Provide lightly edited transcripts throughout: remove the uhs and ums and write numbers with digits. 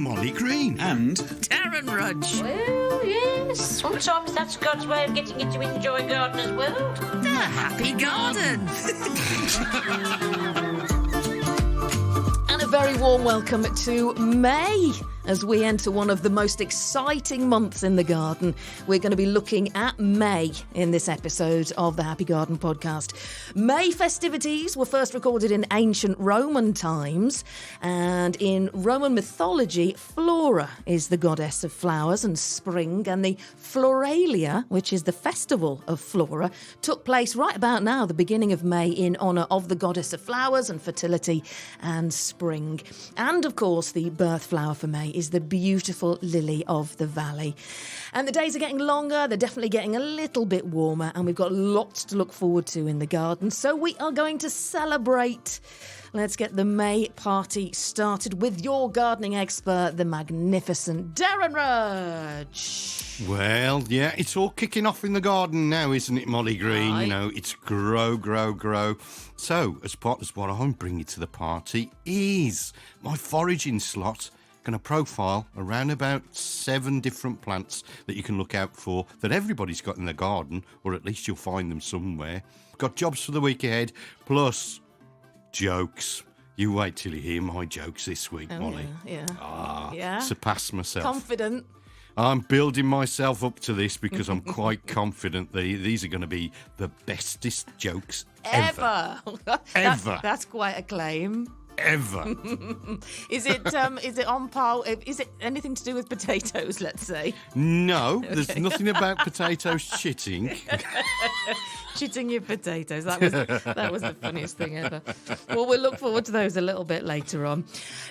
Molly Green. And Darren Rudge. Well, yes. Sometimes that's God's way of getting you to enjoy Gardener's World. The Happy Garden. And a very warm welcome to May. As we enter one of the most exciting months in the garden, we're going to be looking at May in this episode of the Happy Garden podcast. May festivities were first recorded in ancient Roman times, and in Roman mythology, Flora is the goddess of flowers and spring, and the Floralia, which is the festival of Flora, took place right about now, the beginning of May, in honour of the goddess of flowers and fertility and spring. And of course, the birth flower for May is the beautiful lily of the valley. And the days are getting longer, they're definitely getting a little bit warmer, and we've got lots to look forward to in the garden. So we are going to celebrate. Let's get the May party started with your gardening expert, the magnificent Darren Rudge. Well, yeah, it's all kicking off in the garden now, isn't it, Molly Green? Aye. You know, it's grow, grow, grow. So, as part of what I'm bringing to the party is my foraging slot. Going to profile around about 7 different plants that you can look out for that everybody's got in their garden, or at least you'll find them somewhere. Got jobs for the week ahead, plus jokes. You wait till you hear my jokes this week, Molly. Yeah. Surpass myself. Confident. I'm building myself up to this because I'm quite confident that these are going to be the bestest jokes ever. Ever. That's quite a claim. Ever. Is it on par? Is it anything to do with potatoes? Let's say No, there's nothing about potatoes chitting. chitting your potatoes. That was the funniest thing ever. Well, we'll look forward to those a little bit later on.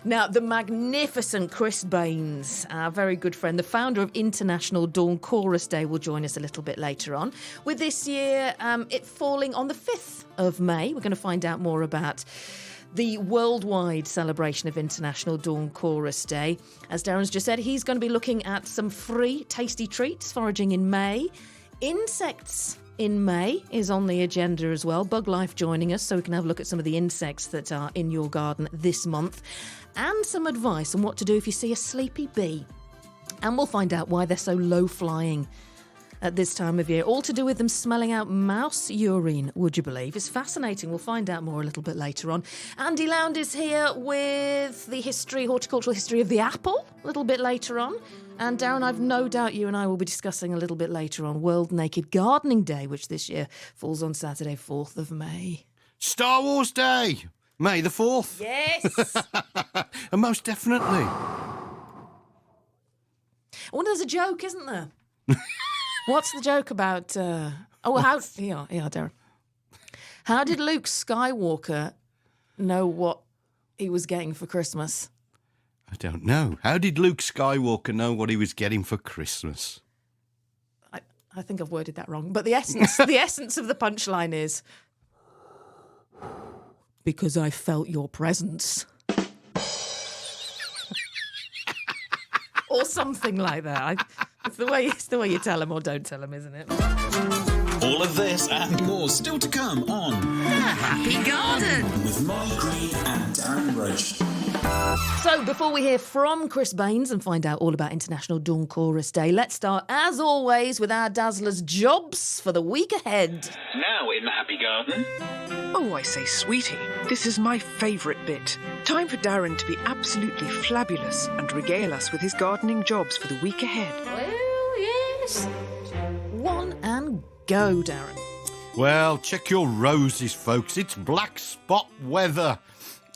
Now, the magnificent Chris Baines, our very good friend, the founder of International Dawn Chorus Day, will join us a little bit later on. With this year, it falling on the 5th of May, we're going to find out more about the worldwide celebration of International Dawn Chorus Day. As Darren's just said, he's going to be looking at some free tasty treats foraging in May. Insects in May is on the agenda as well. Bug Life joining us so we can have a look at some of the insects that are in your garden this month. And some advice on what to do if you see a sleepy bee. And we'll find out why they're so low flying at this time of year. All to do with them smelling out mouse urine, would you believe? It's fascinating. We'll find out more a little bit later on. Andy Lound is here with the horticultural history of the apple a little bit later on. And Darren, I've no doubt you and I will be discussing a little bit later on World Naked Gardening Day, which this year falls on Saturday, 4th of May. Star Wars Day, May the 4th. Yes! And most definitely. Oh, there's a joke, isn't there? What's the joke about? Darren. How did Luke Skywalker know what he was getting for Christmas? I don't know. How did Luke Skywalker know what he was getting for Christmas? I think I've worded that wrong, but the essence of the punchline is because I felt your presence. Or something like that. It's the way you tell them or don't tell them, isn't it? all of this and more still to come on The Happy Garden with Molly Green and Darren Rudge. So, before we hear from Chris Baines and find out all about International Dawn Chorus Day, let's start, as always, with our Dazzler's jobs for the week ahead. Now in the Happy Garden. Oh, I say, sweetie, this is my favourite bit. Time for Darren to be absolutely flabulous and regale us with his gardening jobs for the week ahead. Well, yes. One and go, Darren. Well, check your roses, folks. It's black spot weather.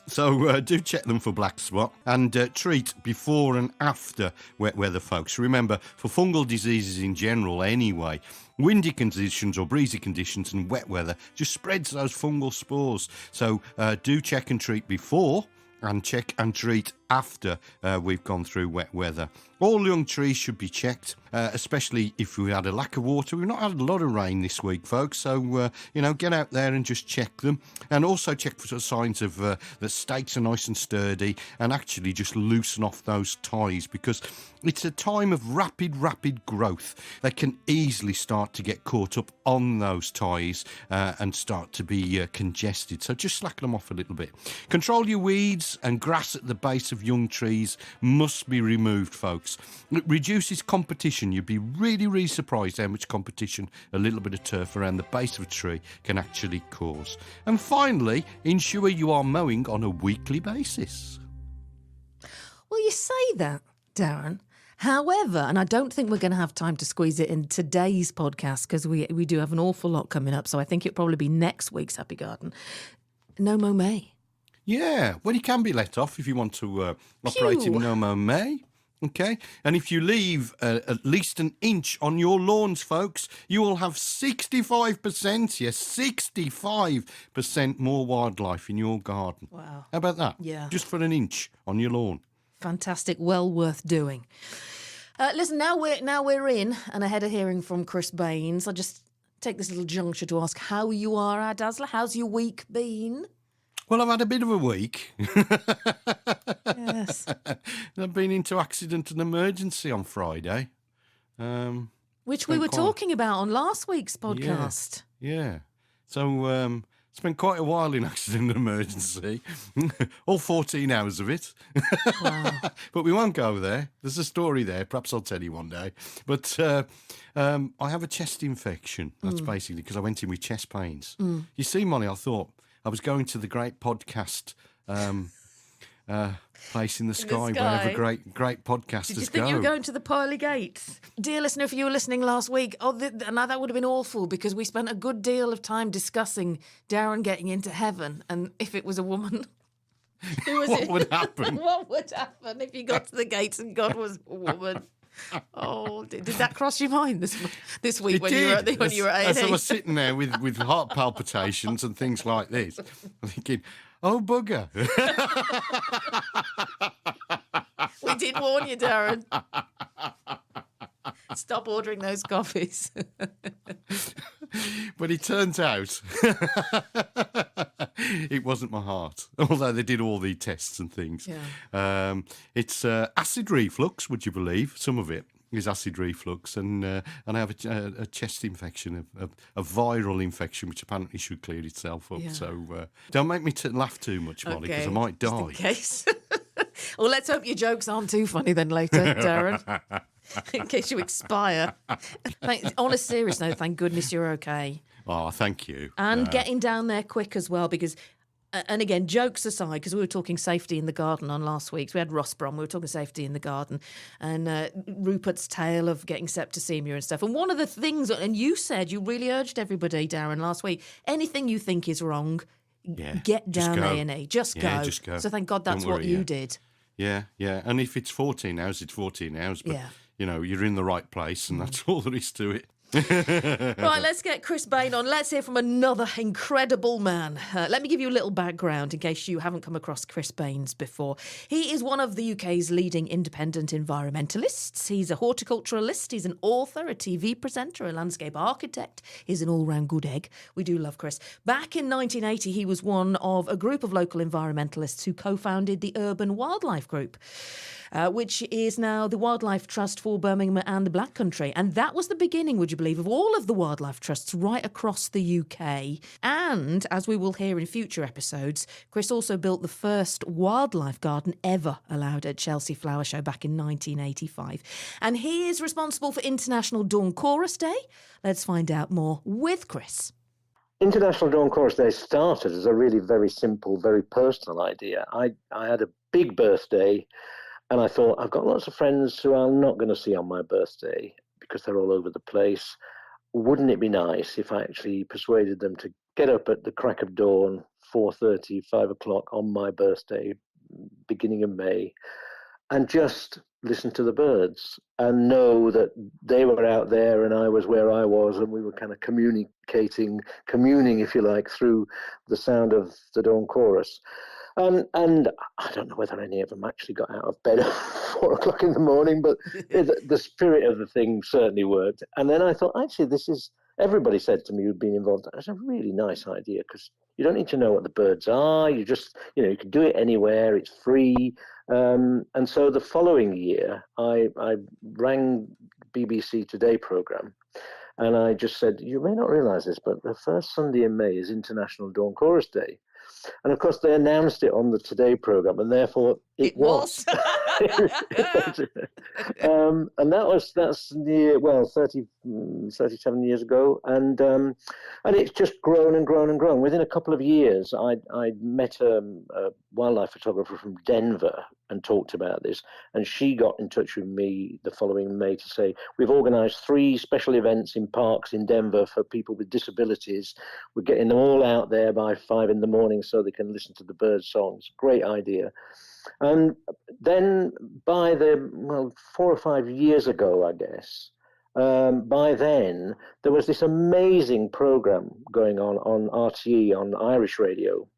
So do check them for black spot and treat before and after wet weather, folks. Remember, for fungal diseases in general anyway, windy conditions or breezy conditions and wet weather just spreads those fungal spores. So do check and treat before and check and treat after we've gone through wet weather. All young trees should be checked, especially if we had a lack of water. We've not had a lot of rain this week, folks, so, get out there and just check them. And also check for signs of the stakes are nice and sturdy and actually just loosen off those ties because it's a time of rapid growth. They can easily start to get caught up on those ties and start to be congested. So just slacken them off a little bit. Control your weeds and grass at the base of young trees must be removed, folks. It reduces competition. You'd be really, really surprised how much competition a little bit of turf around the base of a tree can actually cause. And finally, ensure you are mowing on a weekly basis. Well, you say that, Darren. However, and I don't think we're going to have time to squeeze it in today's podcast because we do have an awful lot coming up. So I think it'll probably be next week's Happy Garden. No mow May. Yeah, well, you can be let off if you want to operate in no mow May. Okay, and if you leave at least an inch on your lawns, folks, you will have 65%, yes, 65% more wildlife in your garden. Wow. How about that? Yeah. Just for an inch on your lawn. Fantastic, well worth doing. Listen, now we're in and ahead of hearing from Chris Baines. I'll just take this little juncture to ask how you are, our Dazzler. How's your week been? Well, I've had a bit of a week. Yes. I've been into accident and emergency on Friday. Which we were talking about on last week's podcast. Yeah. So spent quite a while in accident and emergency. All 14 hours of it. Wow. But we won't go there. There's a story there. Perhaps I'll tell you one day. But I have a chest infection. That's basically because I went in with chest pains. You see, Molly, I thought I was going to the great podcast place in the sky where every great podcasters Did you think go. you were going to the pearly gates? Dear listener, if you were listening last week, now that would have been awful because we spent a good deal of time discussing Darren getting into heaven and if it was a woman. Who was What would happen? What would happen if you got to the gates and God was a woman? Oh, did that cross your mind this week when you were at As I A&E? was sitting there with heart palpitations and things like this, I'm thinking, oh, bugger. We did warn you, Darren. Stop ordering those coffees. But it turns out it wasn't my heart, although they did all the tests and things. Yeah. It's acid reflux, would you believe? Some of it is acid reflux, and I have a chest infection, a viral infection, which apparently should clear itself up. Yeah. So don't make me laugh too much, Molly, because I might die. Just in case. Well, let's hope your jokes aren't too funny then later, Darren. In case you expire. On a serious note, thank goodness you're okay. Oh, thank you. And getting down there quick as well, because, and again, jokes aside, because we were talking safety in the garden on last week's. We had Ross Brom, we were talking safety in the garden, and Rupert's tale of getting septicemia and stuff. And one of the things, and you said you really urged everybody, Darren, last week, anything you think is wrong, get down A&E. Just go. Just go. So thank God that's what you did. Yeah. And if it's 14 hours, it's 14 hours. But, you know, you're in the right place, and that's all there is to it. Right, let's get Chris Baines on. Let's hear from another incredible man. Let me give you a little background in case you haven't come across Chris Baines before. He is one of the UK's leading independent environmentalists. He's a horticulturalist, he's an author, a TV presenter, a landscape architect. He's an all-round good egg. We do love Chris. Back in 1980, he was one of a group of local environmentalists who co-founded the Urban Wildlife Group, which is now the Wildlife Trust for Birmingham and the Black Country. And that was the beginning, would you believe, of all of the wildlife trusts right across the UK. And, as we will hear in future episodes, Chris also built the first wildlife garden ever allowed at Chelsea Flower Show back in 1985. And he is responsible for International Dawn Chorus Day. Let's find out more with Chris. International Dawn Chorus Day started as a really very simple, very personal idea. I had a big birthday, and I thought, I've got lots of friends who I'm not going to see on my birthday because they're all over the place. Wouldn't it be nice if I actually persuaded them to get up at the crack of dawn, 4:30, 5 o'clock on my birthday, beginning of May, and just listen to the birds and know that they were out there and I was where I was, and we were kind of communing, if you like, through the sound of the dawn chorus. And I don't know whether any of them actually got out of bed at 4 o'clock in the morning, but the spirit of the thing certainly worked. And then I thought, actually, everybody said to me who'd been involved, that's a really nice idea, because you don't need to know what the birds are. You just, you can do it anywhere. It's free. And so the following year, I rang BBC Today programme, and I just said, you may not realise this, but the first Sunday in May is International Dawn Chorus Day. And of course, they announced it on the Today programme, and therefore it was. And that's near 37 years ago, and it's just grown and grown and grown. Within a couple of years, I met a wildlife photographer from Denver and talked about this, and she got in touch with me the following May to say, we've organised 3 special events in parks in Denver for people with disabilities. We're getting them all out there by 5 in the morning so they can listen to the bird songs. Great idea. And then by 4 or 5 years ago, I guess, by then, there was this amazing program going on RTE, on Irish radio,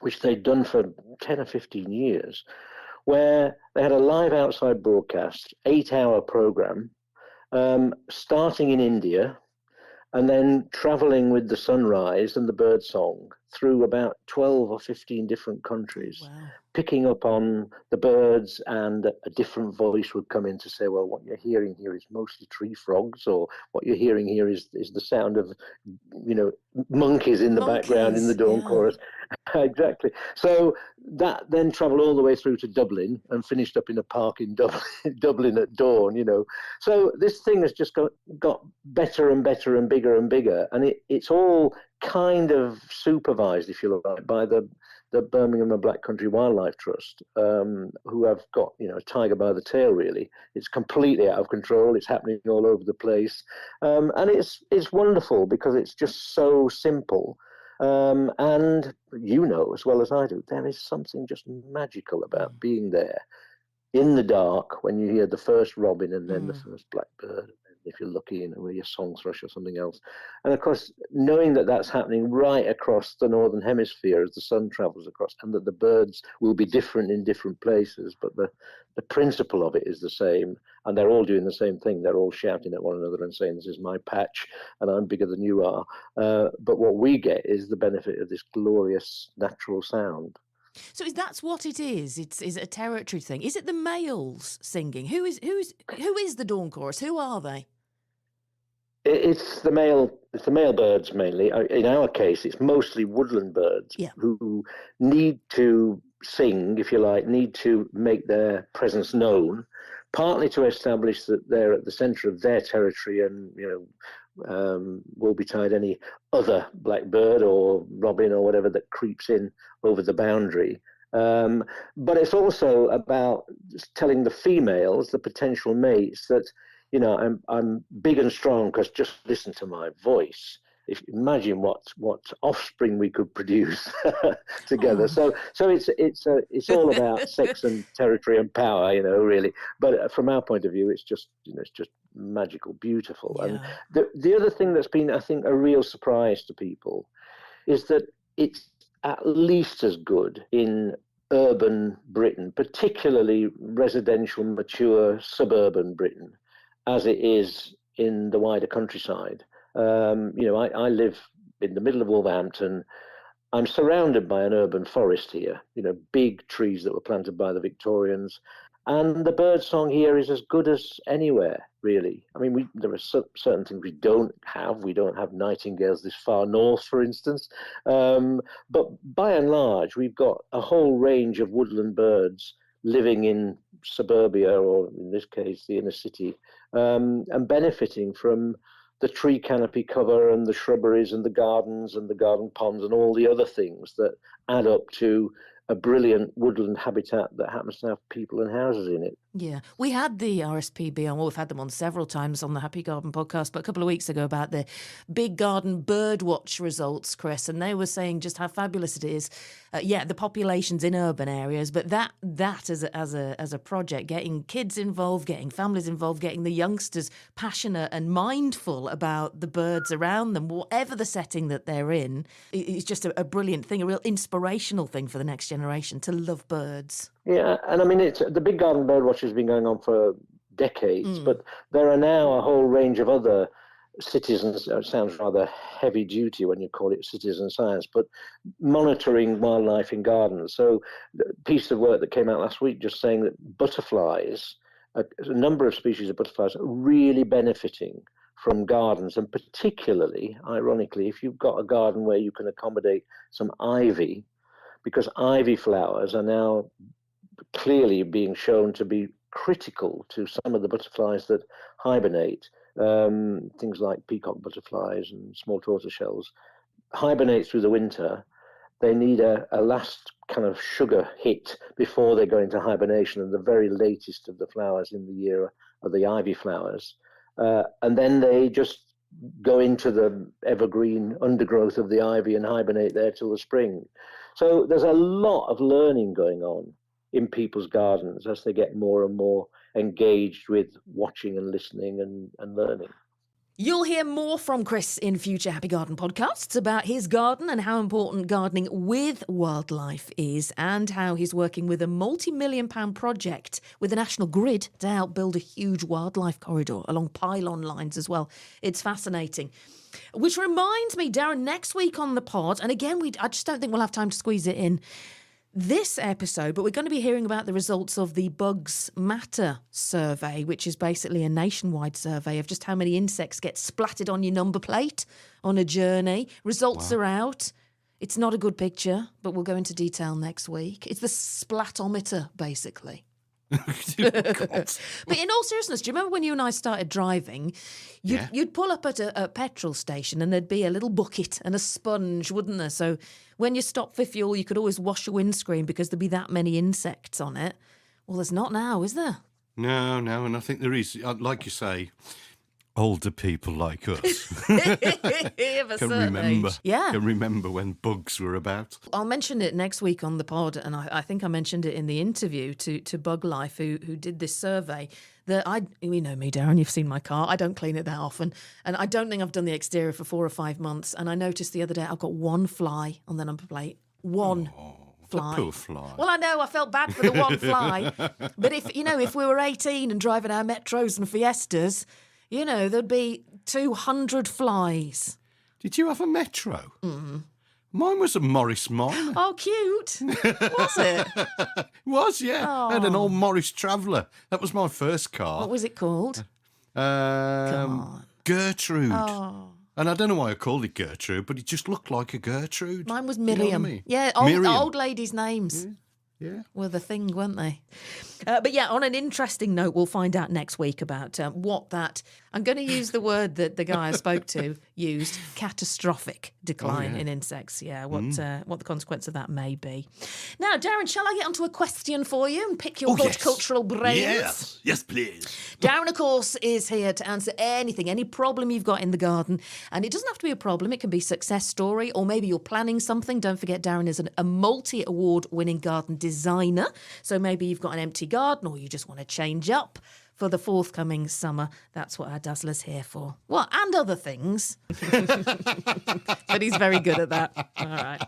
which they'd done for 10 or 15 years, where they had a live outside broadcast, 8-hour program, starting in India, and then traveling with the sunrise and the bird song through about 12 or 15 different countries. Wow. Picking up on the birds, and a different voice would come in to say, well, what you're hearing here is mostly tree frogs, or what you're hearing here is the sound of, monkeys in the background in the dawn chorus. Exactly. So that then traveled all the way through to Dublin and finished up in a park in Dublin at dawn, So this thing has just got better and better and bigger and bigger. And it's all kind of supervised, if you like, by the Birmingham and Black Country Wildlife Trust, who have got, a tiger by the tail, really. It's completely out of control. It's happening all over the place. And it's wonderful because it's just so simple. And as well as I do, there is something just magical about being there in the dark when you hear the first robin and then the first blackbird, if you're lucky, with your song thrush or something else. And of course, knowing that that's happening right across the northern hemisphere as the sun travels across, and that the birds will be different in different places, but the principle of it is the same, and they're all doing the same thing. They're all shouting at one another and saying, this is my patch and I'm bigger than you are. But what we get is the benefit of this glorious natural sound. So that's what it is. Is it a territory thing? Is it the males singing? Who is the dawn chorus? Who are they? It's the male birds mainly. In our case, it's mostly woodland birds who need to sing, if you like, need to make their presence known, partly to establish that they're at the centre of their territory and, will betide any other blackbird or robin or whatever that creeps in over the boundary. But it's also about telling the females, the potential mates, that I'm big and strong because just listen to my voice. If you imagine what offspring we could produce together. So it's all about sex and territory and power, really. But from our point of view, it's just magical, beautiful. Yeah. And the other thing that's been, I think, a real surprise to people is that it's at least as good in urban Britain, particularly residential, mature, suburban Britain, as it is in the wider countryside. I live in the middle of Wolverhampton. I'm surrounded by an urban forest here, big trees that were planted by the Victorians. And the bird song here is as good as anywhere, really. I mean, there are certain things we don't have. We don't have nightingales this far north, for instance. But by and large, we've got a whole range of woodland birds living in suburbia, or in this case, the inner city, and benefiting from the tree canopy cover and the shrubberies and the gardens and the garden ponds and all the other things that add up to a brilliant woodland habitat that happens to have people and houses in it. Yeah, we had the RSPB on, well, we've had them on several times on the Happy Garden podcast, but a couple of weeks ago about the Big Garden Birdwatch results, Chris, and they were saying just how fabulous it is. The population's in urban areas, but that as a project, getting kids involved, getting families involved, getting the youngsters passionate and mindful about the birds around them, whatever the setting that they're in, is just a brilliant thing, a real inspirational thing for the next generation to love birds. Yeah, and I mean, the Big Garden Birdwatch has been going on for decades, but there are now a whole range of other citizens, it sounds rather heavy duty when you call it citizen science, but monitoring wildlife in gardens. So a piece of work that came out last week just saying that butterflies, a number of species of butterflies are really benefiting from gardens, and particularly, ironically, if you've got a garden where you can accommodate some ivy, because ivy flowers are now clearly being shown to be critical to some of the butterflies that hibernate. Things like peacock butterflies and small tortoiseshells hibernate through the winter. They need a last kind of sugar hit before they go into hibernation, and the very latest of the flowers in the year are the ivy flowers. And then they just go into the evergreen undergrowth of the ivy and hibernate there till the spring. So there's a lot of learning going on in people's gardens as they get more and more engaged with watching and listening and learning. You'll hear more from Chris in future Happy Garden podcasts about his garden and how important gardening with wildlife is, and how he's working with a multi-million-pound project with the National Grid to help build a huge wildlife corridor along pylon lines as well. It's fascinating. Which reminds me, Darren, next week on the pod, and again, I just don't think we'll have time to squeeze it in this episode, but we're going to be hearing about the results of the Bugs Matter survey, which is basically a nationwide survey of just how many insects get splattered on your number plate on a journey. Results are out. It's not a good picture, but we'll go into detail next week. It's the splatometer, basically. But in all seriousness, do you remember when you and I started driving? You'd pull up at a petrol station and there'd be a little bucket and a sponge, wouldn't there? So when you stopped for fuel, you could always wash your windscreen because there'd be that many insects on it. Well, there's not now, is there? No, and I think there is, like you say, older people like us can remember when bugs were about. I'll mention it next week on the pod, and I think I mentioned it in the interview to Bug Life, who did this survey. That you know me, Darren, you've seen my car. I don't clean it that often, and I don't think I've done the exterior for 4 or 5 months. And I noticed the other day I've got one fly on the number plate. One fly. The poor fly. Well, I know I felt bad for the one fly, but if we were 18 and driving our Metros and Fiestas, there'd be 200 flies. Did you have a Metro? Mm. Mine was a Morris Minor. Oh, cute. Was it? It was, yeah. Oh. I had an old Morris Traveller. That was my first car. What was it called? Come on. Gertrude. Oh. And I don't know why I called it Gertrude, but it just looked like a Gertrude. Mine was Miriam. You know what I mean? Yeah, Miriam. old ladies' names. Yeah. Were the thing, weren't they? But yeah, on an interesting note, we'll find out next week about what that, I'm going to use the word that the guy I spoke to used, catastrophic decline in insects. Yeah, what the consequence of that may be. Now, Darren, shall I get onto a question for you and pick your horticultural brains? Yes, please. Darren, of course, is here to answer anything, any problem you've got in the garden. And it doesn't have to be a problem. It can be a success story, or maybe you're planning something. Don't forget, Darren is a multi-award winning garden designer. So maybe you've got an empty garden, or you just want to change up for the forthcoming summer. That's what our Dazzler's here for. Well, and other things. But he's very good at that. All right.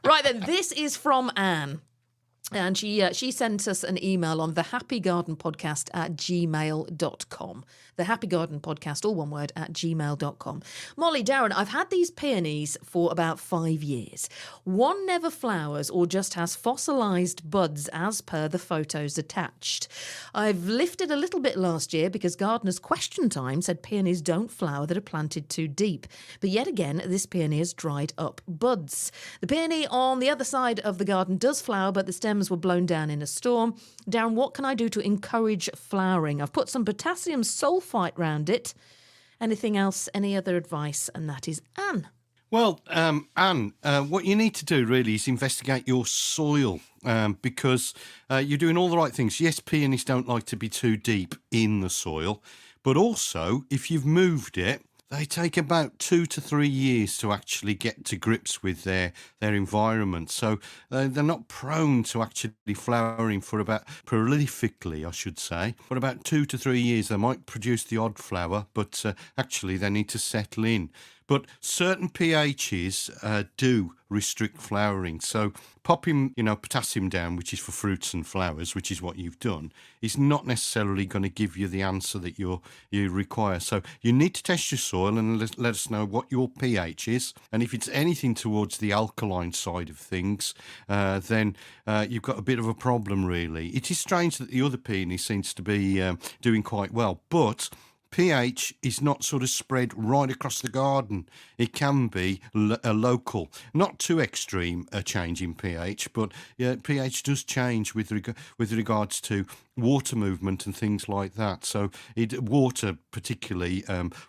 Right then, this is from Anne. And she sent us an email on thehappygardenpodcast@gmail.com. The Happy Garden Podcast, all one word, @gmail.com. Molly, Darren, I've had these peonies for about 5 years. One never flowers or just has fossilised buds as per the photos attached. I've lifted a little bit last year because gardeners' question time said peonies don't flower that are planted too deep. But yet again, this peony has dried up buds. The peony on the other side of the garden does flower, but the stems were blown down in a storm. Darren, what can I do to encourage flowering? I've put some potassium sulfite round it. Anything else? Any other advice? And that is Anne. Well, Anne, what you need to do really is investigate your soil because you're doing all the right things. Yes, peonies don't like to be too deep in the soil, but also if you've moved it, they take about 2 to 3 years to actually get to grips with their environment. So they're not prone to actually flowering for about, prolifically, I should say. For about 2 to 3 years, they might produce the odd flower, but actually they need to settle in. But certain pHs do restrict flowering. So popping, potassium down, which is for fruits and flowers, which is what you've done, is not necessarily going to give you the answer that you require. So you need to test your soil and let us know what your pH is. And if it's anything towards the alkaline side of things, then you've got a bit of a problem, really. It is strange that the other peony seems to be doing quite well, but pH is not sort of spread right across the garden. It can be a local, not too extreme a change in pH, but pH does change with regards to water movement and things like that. So water particularly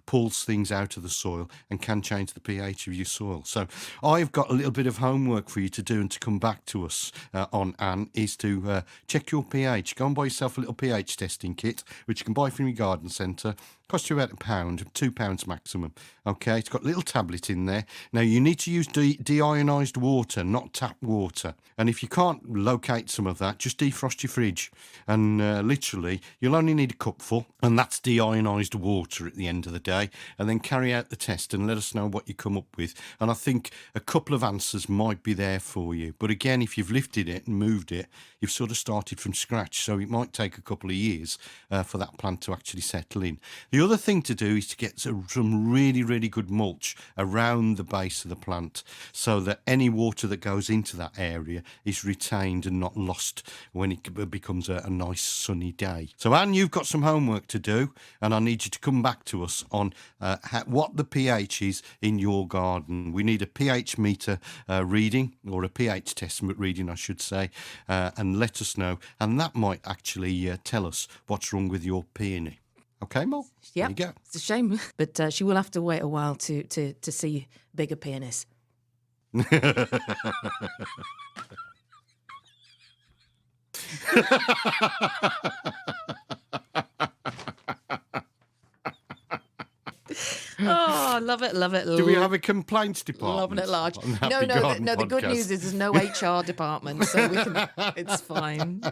pulls things out of the soil and can change the pH of your soil. So I've got a little bit of homework for you to do and to come back to us on, Anne, is to check your pH. Go and buy yourself a little pH testing kit, which you can buy from your garden centre. Costs you about £1, £2 maximum. Okay, it's got a little tablet in there. Now, you need to use deionised water, not tap water. And if you can't locate some of that, just defrost your fridge. And literally, you'll only need a cupful, and that's deionised water at the end of the day. And then carry out the test and let us know what you come up with. And I think a couple of answers might be there for you. But again, if you've lifted it and moved it, you've sort of started from scratch. So it might take a couple of years for that plant to actually settle in. The other thing to do is to get some really, really good mulch around the base of the plant so that any water that goes into that area is retained and not lost when it becomes a nice sunny day. So, Anne, you've got some homework to do, and I need you to come back to us on what the pH is in your garden. We need a pH meter reading, or a pH test reading, I should say, and let us know. And that might actually tell us what's wrong with your peony. Okay, Mo? Yeah, There you go. it's a shame, but she will have to wait a while to see bigger peonies. Oh, love it, love it. Do we have a complaints department? Loving it large. on the Happy No. Garden The good podcast? news is there's no HR department, so we can. It's fine.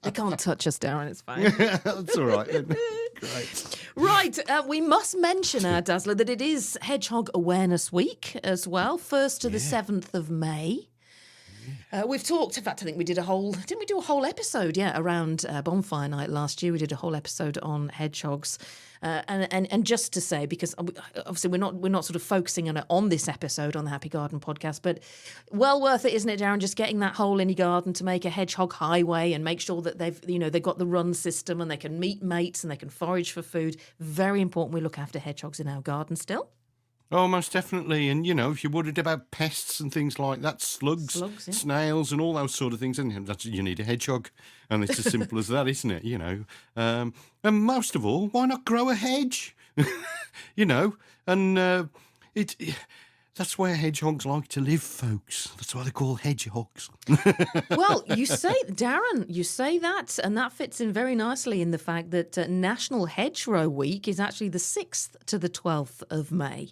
They can't touch us, Darren. It's fine. That's all right. Then. Great. Right, we must mention, Dazzler, that it is Hedgehog Awareness Week as well, 1st to the 7th of May. We've talked, in fact, I think we did didn't we do a whole episode, around Bonfire Night last year. We did a whole episode on hedgehogs. And just to say, because obviously we're not sort of focusing on this episode on the Happy Garden podcast, but well worth it, isn't it, Darren? Just getting that hole in your garden to make a hedgehog highway and make sure that they've got the run system and they can meet mates and they can forage for food. Very important we look after hedgehogs in our garden still. Oh, most definitely. And, if you're worried about pests and things like that, slugs yeah. snails and all those sort of things, and you need a hedgehog. And it's as simple as that, isn't it? And most of all, why not grow a hedge? And that's where hedgehogs like to live, folks. That's why they're called hedgehogs. Well, you say that, and that fits in very nicely in the fact that National Hedgerow Week is actually the 6th to the 12th of May.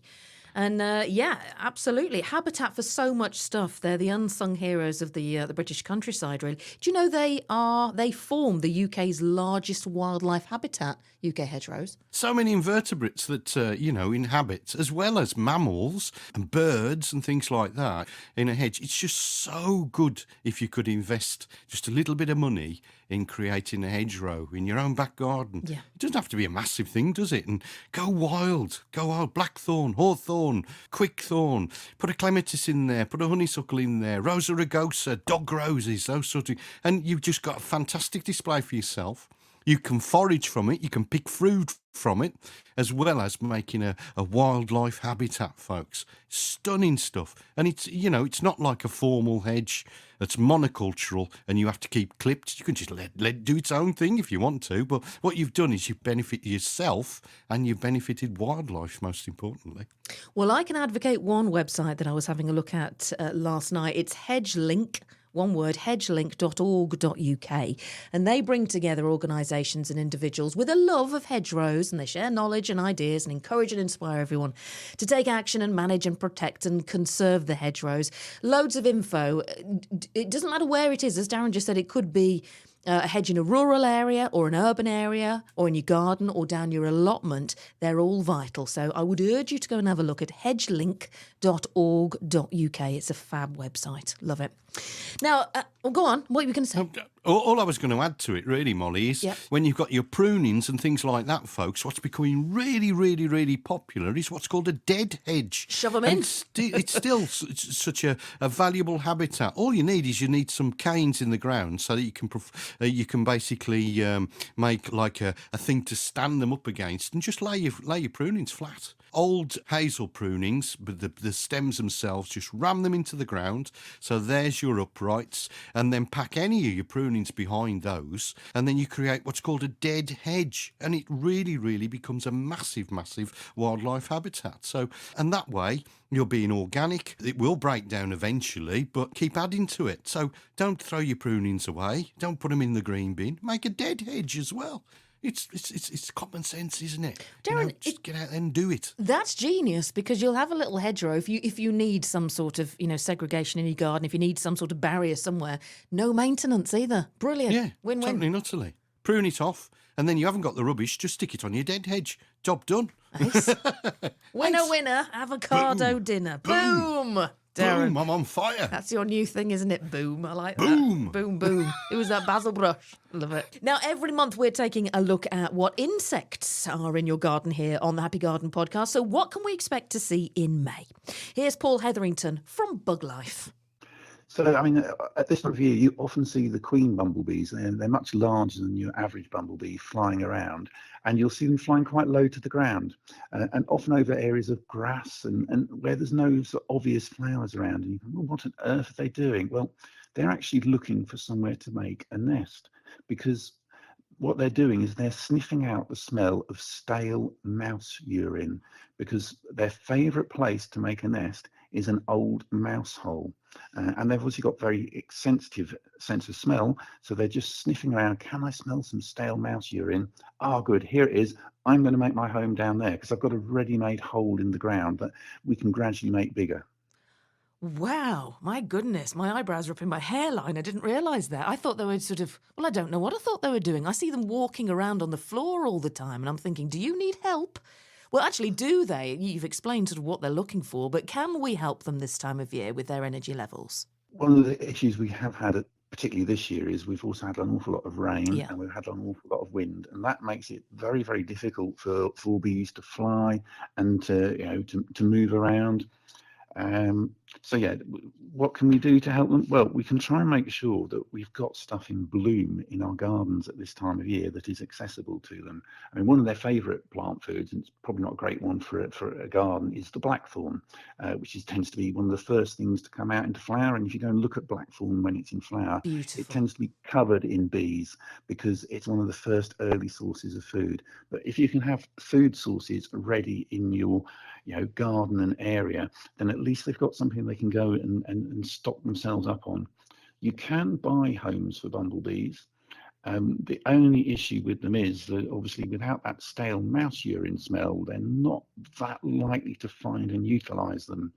And absolutely. Habitat for so much stuff. They're the unsung heroes of the British countryside, really. Do you know they form the UK's largest wildlife habitat, UK hedgerows? So many invertebrates that, inhabit, as well as mammals and birds and things like that in a hedge. It's just so good if you could invest just a little bit of money in creating a hedgerow in your own back garden. Yeah. It doesn't have to be a massive thing, does it? And go wild, blackthorn, hawthorn, quickthorn, put a clematis in there, put a honeysuckle in there, rosa rugosa, dog roses, those sort of, and you've just got a fantastic display for yourself. You can forage from it, you can pick fruit from it, as well as making a wildlife habitat, folks. Stunning stuff. And it's not like a formal hedge that's monocultural and you have to keep clipped. You can just let it do its own thing if you want to. But what you've done is you've benefited yourself and you've benefited wildlife, most importantly. Well, I can advocate one website that I was having a look at last night. It's HedgeLink. One word, hedgelink.org.uk. And they bring together organisations and individuals with a love of hedgerows, and they share knowledge and ideas and encourage and inspire everyone to take action and manage and protect and conserve the hedgerows. Loads of info. It doesn't matter where it is. As Darren just said, it could be a hedge in a rural area or an urban area or in your garden or down your allotment. They're all vital. So I would urge you to go and have a look at hedgelink.org.uk. It's a fab website. Love it. Now, go on. What were you going to say? All I was going to add to it, really, Molly, is Yep. when you've got your prunings and things like that, folks, what's becoming really, really, really popular is what's called a dead hedge. Shove 'em And in. it's still such a valuable habitat. All you need is some canes in the ground so that you can basically make like a thing to stand them up against and just lay your prunings flat. Old hazel prunings, but the stems themselves, just ram them into the ground. So there's your uprights, and then pack any of your prunings behind those, and then you create what's called a dead hedge, and it really, really becomes a massive, massive wildlife habitat. So, and that way, you're being organic. It will break down eventually, but keep adding to it. So don't throw your prunings away. Don't put them in the green bin. Make a dead hedge as well. It's common sense, isn't it? Darren, Just get out there and do it. That's genius, because you'll have a little hedgerow if you need some sort of segregation in your garden, if you need some sort of barrier somewhere. No maintenance either. Brilliant. Yeah, Win-win. totally and utterly. Prune it off, and then you haven't got the rubbish. Just stick it on your dead hedge. Job done. Nice. Winner, winner, avocado dinner. Boom. Darren. Boom! I'm on fire. That's your new thing, isn't it? Boom. I like Boom. that. Boom, boom. It was that basil brush. Love it. Now, every month we're taking a look at what insects are in your garden here on the Happy Garden podcast. So what can we expect to see in May? Here's Paul Hetherington from Bug Life. So, I mean, at this time of year, you often see the queen bumblebees. They're much larger than your average bumblebee flying around, and you'll see them flying quite low to the ground, and often over areas of grass and where there's no sort of obvious flowers around. And you think, well, what on earth are they doing? Well, they're actually looking for somewhere to make a nest, because what they're doing is they're sniffing out the smell of stale mouse urine, because their favourite place to make a nest is an old mouse hole. And they've obviously got very sensitive sense of smell, so they're just sniffing around. Can I smell some stale mouse urine? Oh, good, here it is. I'm going to make my home down there, because I've got a ready-made hole in the ground that we can gradually make bigger. Wow, my goodness, my eyebrows are up in my hairline. I didn't realise that. I thought they were I don't know what I thought they were doing. I see them walking around on the floor all the time, and I'm thinking, do you need help? Well, actually, do they? You've explained sort of what they're looking for, but can we help them this time of year with their energy levels? One of the issues we have had, particularly this year, is we've also had an awful lot of rain, Yeah. and we've had an awful lot of wind, and that makes it very, very difficult for bees to fly and to move around. So yeah, what can we do to help them? Well, we can try and make sure that we've got stuff in bloom in our gardens at this time of year that is accessible to them. I mean, one of their favourite plant foods, and it's probably not a great one for a garden, is the blackthorn, which tends to be one of the first things to come out into flower. And if you go and look at blackthorn when it's in flower, Beautiful. it tends to be covered in bees, because it's one of the first early sources of food. But if you can have food sources ready in your garden and area, then at least they've got something they can go and stock themselves up on. You can buy homes for bumblebees. The only issue with them is that obviously without that stale mouse urine smell, they're not that likely to find and utilise them.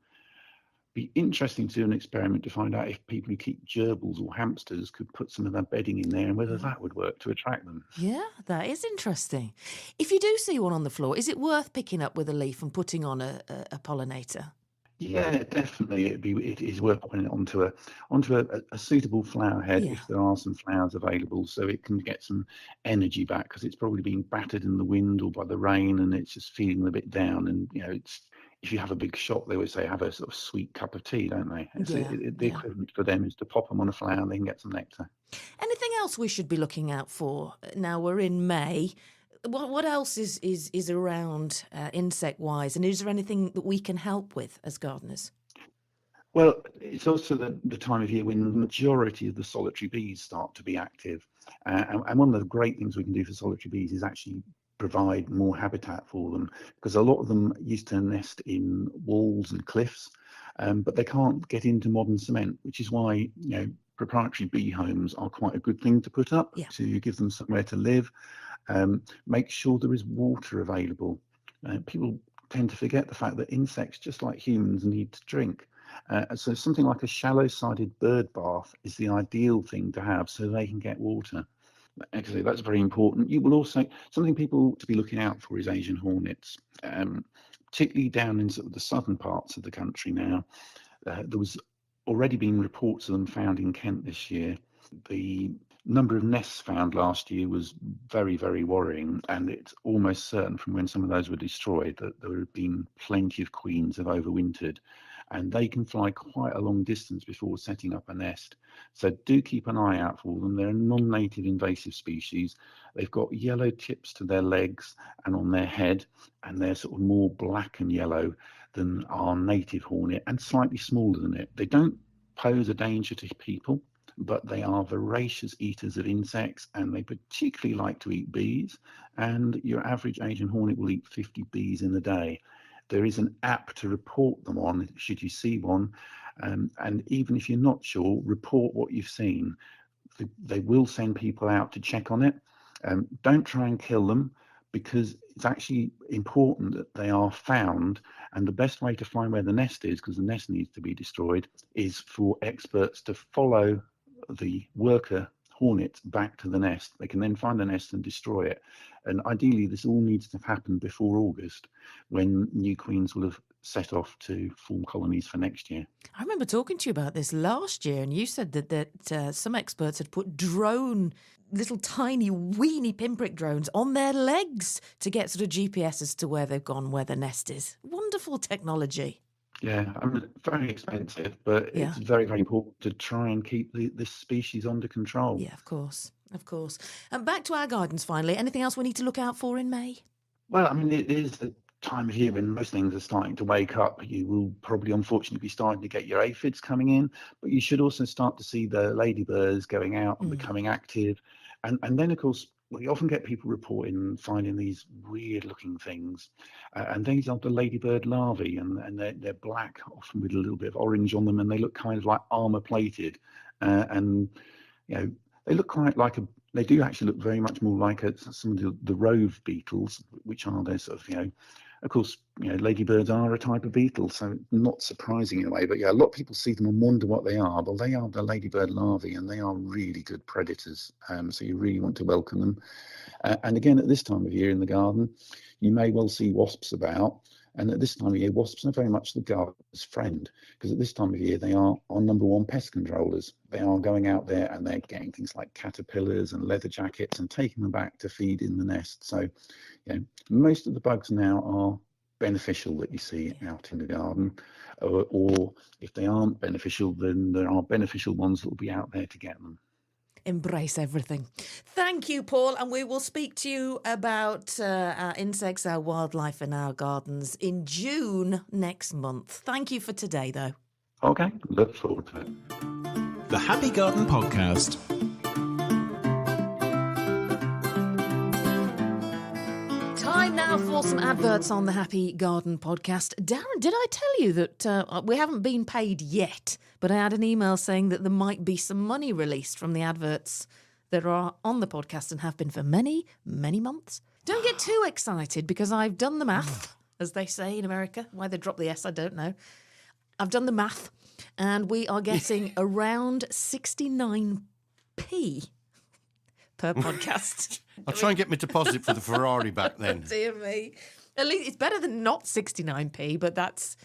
Be interesting to do an experiment to find out if people who keep gerbils or hamsters could put some of their bedding in there and whether that would work to attract them. Yeah, that is interesting. If you do see one on the floor, is it worth picking up with a leaf and putting on a pollinator? Yeah, definitely. It is worth putting it onto a suitable flower head if there are some flowers available, so it can get some energy back, because it's probably being battered in the wind or by the rain, and it's just feeling a bit down. And it's, if you have a big shop, they always say have a sort of sweet cup of tea, don't they? The equivalent for them is to pop them on a flower and they can get some nectar. Anything else we should be looking out for? Now we're in May. What else is around insect-wise, and is there anything that we can help with as gardeners? Well, it's also the time of year when the majority of the solitary bees start to be active. And one of the great things we can do for solitary bees is actually provide more habitat for them, because a lot of them used to nest in walls and cliffs, but they can't get into modern cement, which is why proprietary bee homes are quite a good thing to put up to give them somewhere to live. Make sure there is water available. People tend to forget the fact that insects, just like humans, need to drink. So something like a shallow-sided bird bath is the ideal thing to have, so they can get water. Actually, that's very important. You will also, something people to be looking out for is Asian hornets, particularly down in sort of the southern parts of the country now. There was already been reports of them found in Kent this year. The number of nests found last year was very, very worrying, and it's almost certain from when some of those were destroyed that there have been plenty of queens have overwintered, and they can fly quite a long distance before setting up a nest. So do keep an eye out for them. They're a non-native invasive species. They've got yellow tips to their legs and on their head, and they're sort of more black and yellow than our native hornet and slightly smaller than it. They don't pose a danger to people, but they are voracious eaters of insects, and they particularly like to eat bees, and your average Asian hornet will eat 50 bees in a day. There is an app to report them on should you see one, and even if you're not sure, report what you've seen. They will send people out to check on it. Don't try and kill them, because it's actually important that they are found, and the best way to find where the nest is, because the nest needs to be destroyed, is for experts to follow the worker hornet back to the nest. They can then find the nest and destroy it, and ideally this all needs to happen before August, when new queens will have set off to form colonies for next year. I remember talking to you about this last year, and you said that some experts had put little tiny weeny pinprick drones on their legs to get sort of GPS as to where they've gone, where the nest is. Wonderful technology. Yeah, I mean, very expensive, but it's very, very important to try and keep this species under control. Yeah, of course. And back to our gardens finally. Anything else we need to look out for in May? Well, I mean, it is the time of year when most things are starting to wake up. You will probably, unfortunately, be starting to get your aphids coming in, but you should also start to see the ladybirds going out and becoming active. And then, of course, we often get people reporting finding these weird-looking things, and these are the ladybird larvae, and they're black, often with a little bit of orange on them, and they look kind of like armor-plated, and you know, they look quite like they do actually look very much more like some of the rove beetles, which are their sort of, of course, ladybirds are a type of beetle, so not surprising in a way. But yeah, a lot of people see them and wonder what they are. Well, they are the ladybird larvae, and they are really good predators. So you really want to welcome them. And again, at this time of year in the garden, you may well see wasps about. And at this time of year, wasps are very much the gardener's friend, because at this time of year, they are our number one pest controllers. They are going out there and they're getting things like caterpillars and leather jackets and taking them back to feed in the nest. So, most of the bugs now are beneficial that you see out in the garden, or if they aren't beneficial, then there are beneficial ones that will be out there to get them. Embrace everything. Thank you, Paul, and we will speak to you about our insects, our wildlife and our gardens in June next month. Thank you for today, though. Okay, look forward to it. The Happy Garden Podcast. Time now for some adverts on the Happy Garden Podcast. Darren, did I tell you that we haven't been paid yet, but I had an email saying that there might be some money released from the adverts that are on the podcast and have been for many, many months? Don't get too excited, because I've done the math, as they say in America. Why they drop the S, I don't know. I've done the math, and we are getting around 69p per podcast. I'll try and get my deposit for the Ferrari back then. Dear me. At least it's better than not 69p, but that's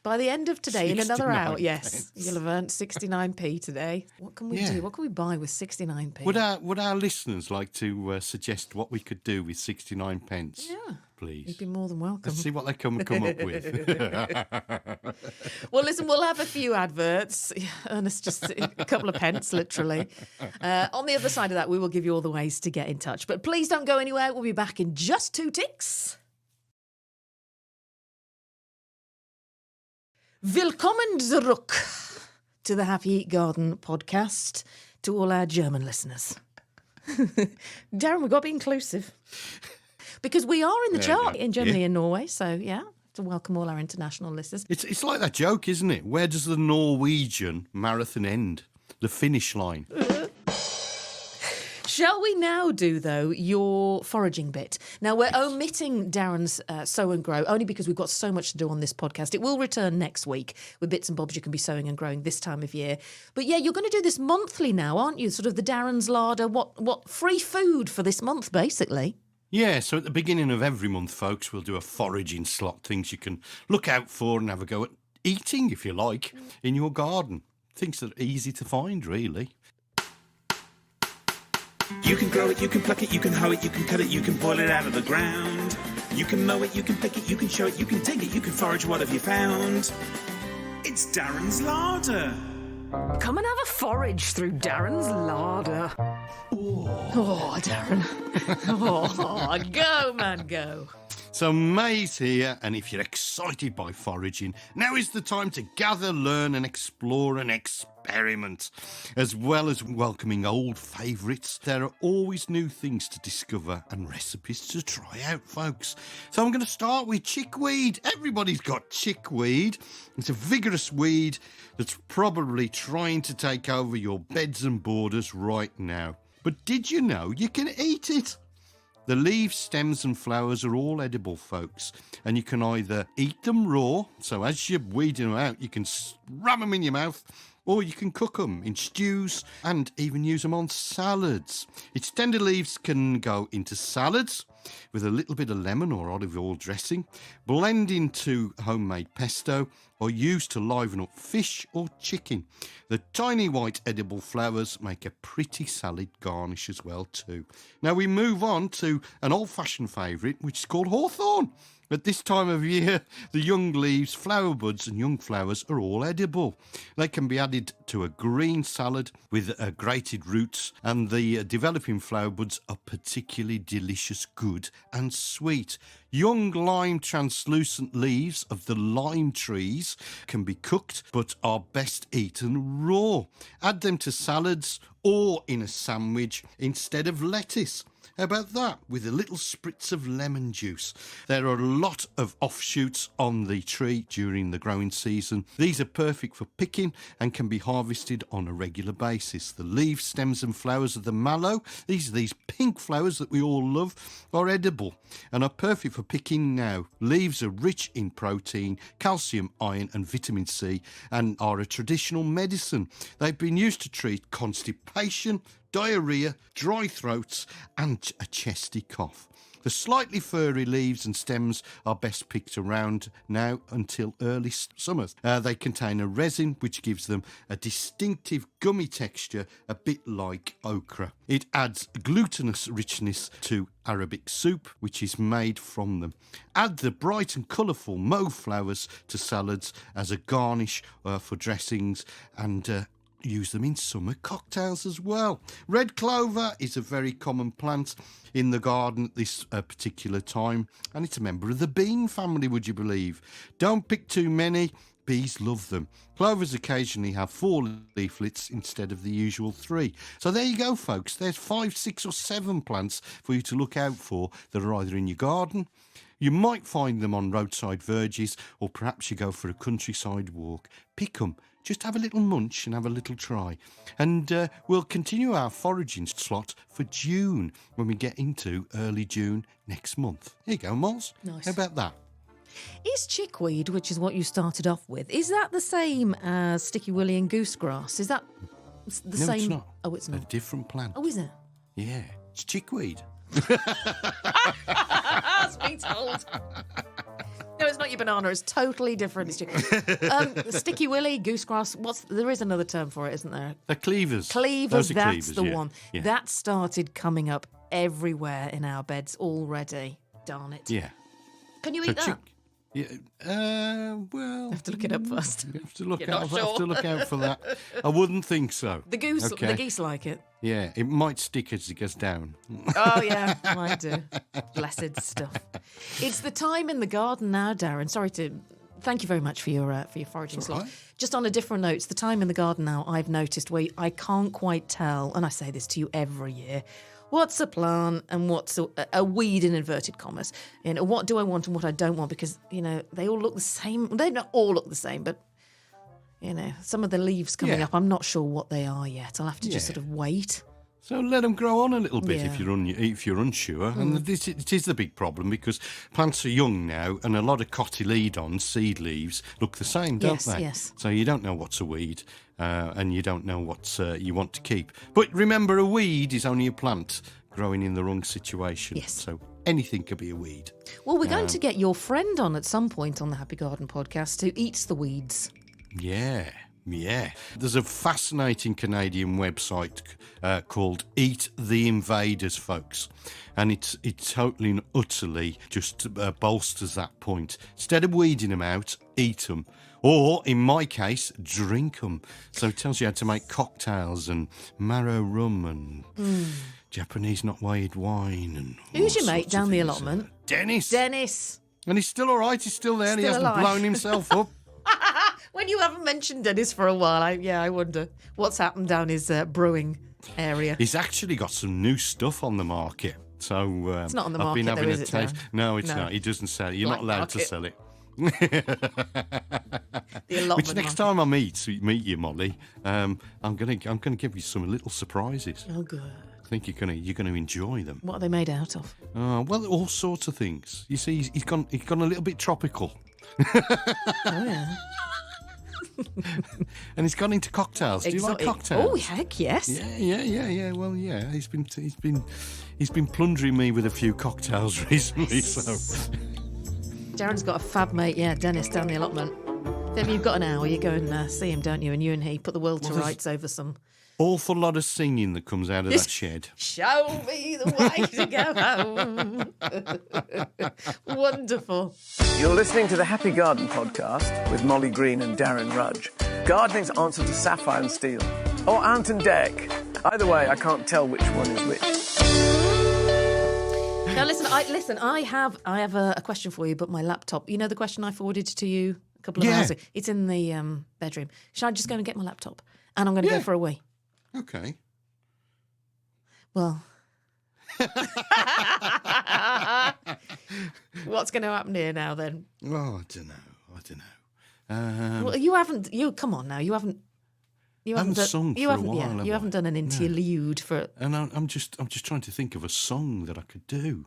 by the end of today, in another hour. Yes, you'll have earned 69p today. What can we do? What can we buy with 69p? Would our listeners like to suggest what we could do with 69 pence? Yeah. Please. You'd be more than welcome. Let's see what they come up with. Well, listen, we'll have a few adverts. Ernest, just a couple of pence, literally. On the other side of that, we will give you all the ways to get in touch. But please don't go anywhere. We'll be back in just 2 ticks. Willkommen zurück to the Happy Garden Podcast, to all our German listeners. Darren, we've got to be inclusive. Because we are in the chart in Germany and Norway, so to welcome all our international listeners. It's like that joke, isn't it? Where does the Norwegian marathon end? The finish line. Shall we now do, though, your foraging bit? Now, we're omitting Darren's sow and grow, only because we've got so much to do on this podcast. It will return next week with bits and bobs you can be sowing and growing this time of year. But yeah, you're going to do this monthly now, aren't you? Sort of the Darren's larder, what free food for this month, basically. Yeah, so at the beginning of every month, folks, we'll do a foraging slot, things you can look out for and have a go at eating, if you like, in your garden. Things that are easy to find, really. You can grow it, you can pluck it, you can hoe it, you can cut it, you can pull it out of the ground. You can mow it, you can pick it, you can show it, you can take it, you can forage. What have you found? It's Darren's larder. Come and have a forage through Darren's larder. Oh, Darren. Oh, go, man, go. So May's here, and if you're excited by foraging, now is the time to gather, learn and explore and experiment. As well as welcoming old favourites, there are always new things to discover and recipes to try out, folks. So I'm going to start with chickweed. Everybody's got chickweed. It's a vigorous weed that's probably trying to take over your beds and borders right now. But did you know you can eat it? The leaves, stems and flowers are all edible, folks, and you can either eat them raw, so as you're weeding them out, you can ram them in your mouth, or you can cook them in stews and even use them on salads. Its tender leaves can go into salads with a little bit of lemon or olive oil dressing, blend into homemade pesto, or used to liven up fish or chicken. The tiny white edible flowers make a pretty salad garnish as well too. Now we move on to an old-fashioned favourite, which is called hawthorn. At this time of year, the young leaves, flower buds and young flowers are all edible. They can be added to a green salad with grated roots, and the developing flower buds are particularly delicious, good and sweet. Young lime translucent leaves of the lime trees can be cooked but are best eaten raw. Add them to salads or in a sandwich instead of lettuce. How about that, with a little spritz of lemon juice? There are a lot of offshoots on the tree during the growing season. These are perfect for picking and can be harvested on a regular basis. The leaves, stems and flowers of the mallow, these pink flowers that we all love, are edible and are perfect for picking now. Leaves are rich in protein, calcium, iron and vitamin C and are a traditional medicine. They've been used to treat constipation, diarrhea, dry throats and a chesty cough. The slightly furry leaves and stems are best picked around now until early summer. They contain a resin which gives them a distinctive gummy texture, a bit like okra. It adds glutinous richness to Arabic soup, which is made from them. Add the bright and colourful mauve flowers to salads as a garnish for dressings and use them in summer cocktails as well. Red clover is a very common plant in the garden at this particular time, and it's a member of the bean family, would you believe? Don't pick too many. Bees love them. Clovers occasionally have 4 leaflets instead of the usual 3. So there you go, folks. There's 5, 6 or 7 plants for you to look out for that are either in your garden. You might find them on roadside verges, or perhaps you go for a countryside walk. Pick them. Just have a little munch and have a little try. And we'll continue our foraging slot for June when we get into early June next month. Here you go, Moz. Nice. How about that? Is chickweed, which is what you started off with, is that the same as sticky willy and goosegrass? Is that the same? It's not. Oh, it's A not. different plant. Oh, is it? Yeah, it's chickweed. That's me told. No, it's not your banana. It's totally different. Sticky willy, goosegrass. There is another term for it, isn't there? They're cleavers. Cleavers. Those are That's cleavers, the yeah. one. Yeah. That started coming up everywhere in our beds already. Darn it. Yeah. Can you eat that? Yeah. Well, I have to look it up first. You have to look You're out. not I have to sure? look out for that. I wouldn't think so. The geese like it. Yeah, it might stick as it goes down. Oh, yeah, I do. Blessed stuff. It's the time in the garden now, Darren. Thank you very much for your foraging slot. Right. Just on a different note, it's the time in the garden now I've noticed where I can't quite tell, and I say this to you every year, what's a plant and what's a weed in inverted commas. You know, what do I want and what I don't want, because, you know, they all look the same. They don't all look the same, but, you know, some of the leaves coming up, I'm not sure what they are yet. I'll have to just sort of wait. So let them grow on a little bit Yeah. if you're unsure. And it is the big problem, because plants are young now, and a lot of cotyledons, seed leaves, look the same, don't they? Yes. So you don't know what's a weed, and you don't know what you want to keep. But remember, a weed is only a plant growing in the wrong situation. Yes. So anything could be a weed. Well, we're going to get your friend on at some point on the Happy Garden podcast who eats the weeds. Yeah. Yeah. There's a fascinating Canadian website called Eat the Invaders, folks. And it totally and utterly just bolsters that point. Instead of weeding them out, eat them. Or, in my case, drink them. So it tells you how to make cocktails and marrow rum and Japanese not weighed wine. And Who's all your mate sorts of down the things. allotment? Dennis. Dennis. And he's still all right. He's still there. And he Still hasn't alive. blown himself up. When you haven't mentioned Dennis for a while, I wonder what's happened down his brewing area. He's actually got some new stuff on the market. So It's not on the I've been market, having though, a is it, taste. Darren? No, it's No. not. He doesn't sell it. You're Black not allowed to market. sell it. The allotment Which next market. time I meet you, Molly, I'm gonna give you some little surprises. Oh, good. I think you're gonna enjoy them. What are they made out of? Well, all sorts of things. You see, he's gone a little bit tropical, Oh, yeah. and he's gone into cocktails. Do you like Exotic. cocktails? Oh, heck yes. Yeah. Well, yeah. He's been plundering me with a few cocktails recently. So Darren's got a fab mate, Dennis, down the allotment. If ever you've got an hour, you go and see him, don't you? And you and he put the world to Well, there's- rights over some. awful lot of singing that comes out of that shed. Show me the way to go home. Wonderful. You're listening to the Happy Garden podcast with Molly Green and Darren Rudge. Gardening's answer to sapphire and steel, or ant and deck. Either way, I can't tell which one is which. Now listen. I have a question for you, but my laptop. You know the question I forwarded to you a couple of hours ago. It's in the bedroom. Shall I just go and get my laptop? And I'm going to go for a wee. Okay. Well, what's going to happen here now then? Oh, I don't know. Well, you haven't. You come on now. You haven't. You haven't done, sung you for a haven't, while, Yeah, have you I? haven't done an interlude for. And I'm just trying to think of a song that I could do,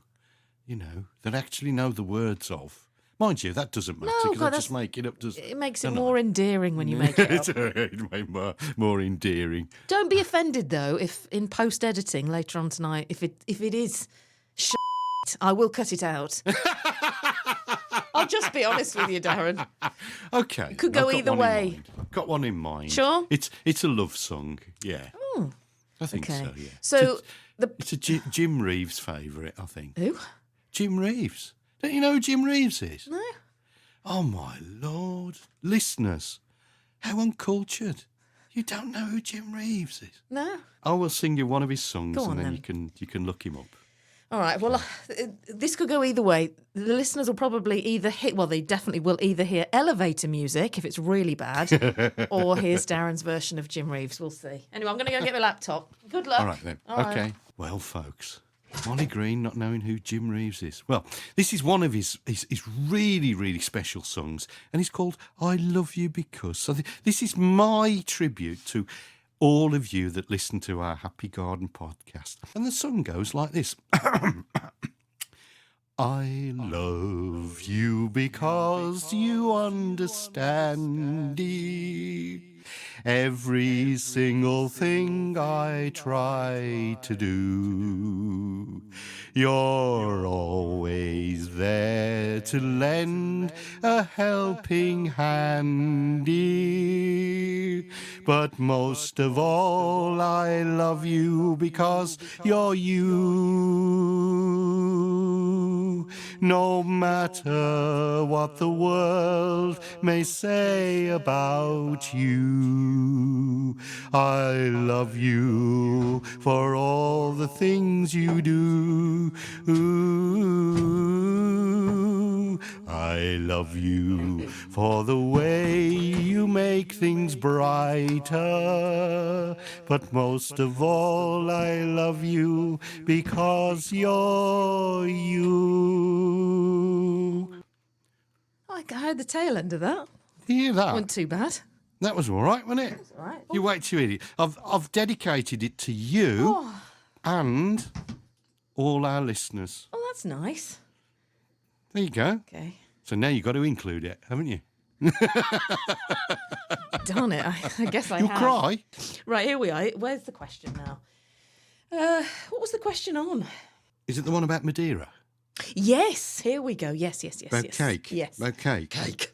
that I actually know the words of. Mind you, that doesn't matter No, because God, I just make it up. It makes it more endearing when you make it up. It made more endearing. Don't be offended though if in post editing later on tonight, if it is shit, I will cut it out. I'll just be honest with you, Darren. Okay. Could go I've got either one in way. mind. Got one in mind. Sure? It's a love song. Yeah. I think Okay. so. Yeah. So It's a Jim Reeves favourite. I think. who? Jim Reeves. Don't you know who Jim Reeves is? No. Oh, my Lord. Listeners, how uncultured. You don't know who Jim Reeves is? No. I will sing you one of his songs Go on, and then then. you can look him up. All right. Well, this could go either way. The listeners will probably either hit. Well, they definitely will either hear elevator music if it's really bad, or here's Darren's version of Jim Reeves. We'll see. Anyway, I'm going to go and get my laptop. Good luck. All right, then. All right. Okay. Well, folks, Molly Green not knowing who Jim Reeves is. Well, this is one of his really, really special songs, and it's called I Love You Because. So this is my tribute to all of you that listen to our Happy Garden podcast. And the song goes like this. I love you because you understand every single thing I try to do. You're always there to lend a helping hand, dear. But most of all, I love you because you're you. No matter what the world may say about you, I love you for all the things you do. I love you for the way you make things brighter. But most of all, I love you because you're you. I heard the tail end of that. You hear that? Wasn't too bad. That was all right, wasn't it? All right. You wait till you hear it. I've dedicated it to you and all our listeners. Oh, that's nice. There you go. Okay. So now you've got to include it, haven't you? Darn it. I guess I You'll have. cry. Right, here we are. Where's the question now? What was the question on? Is it the one about Madeira? Yes, here we go. Yes. About cake? Yes. About cake? Cake.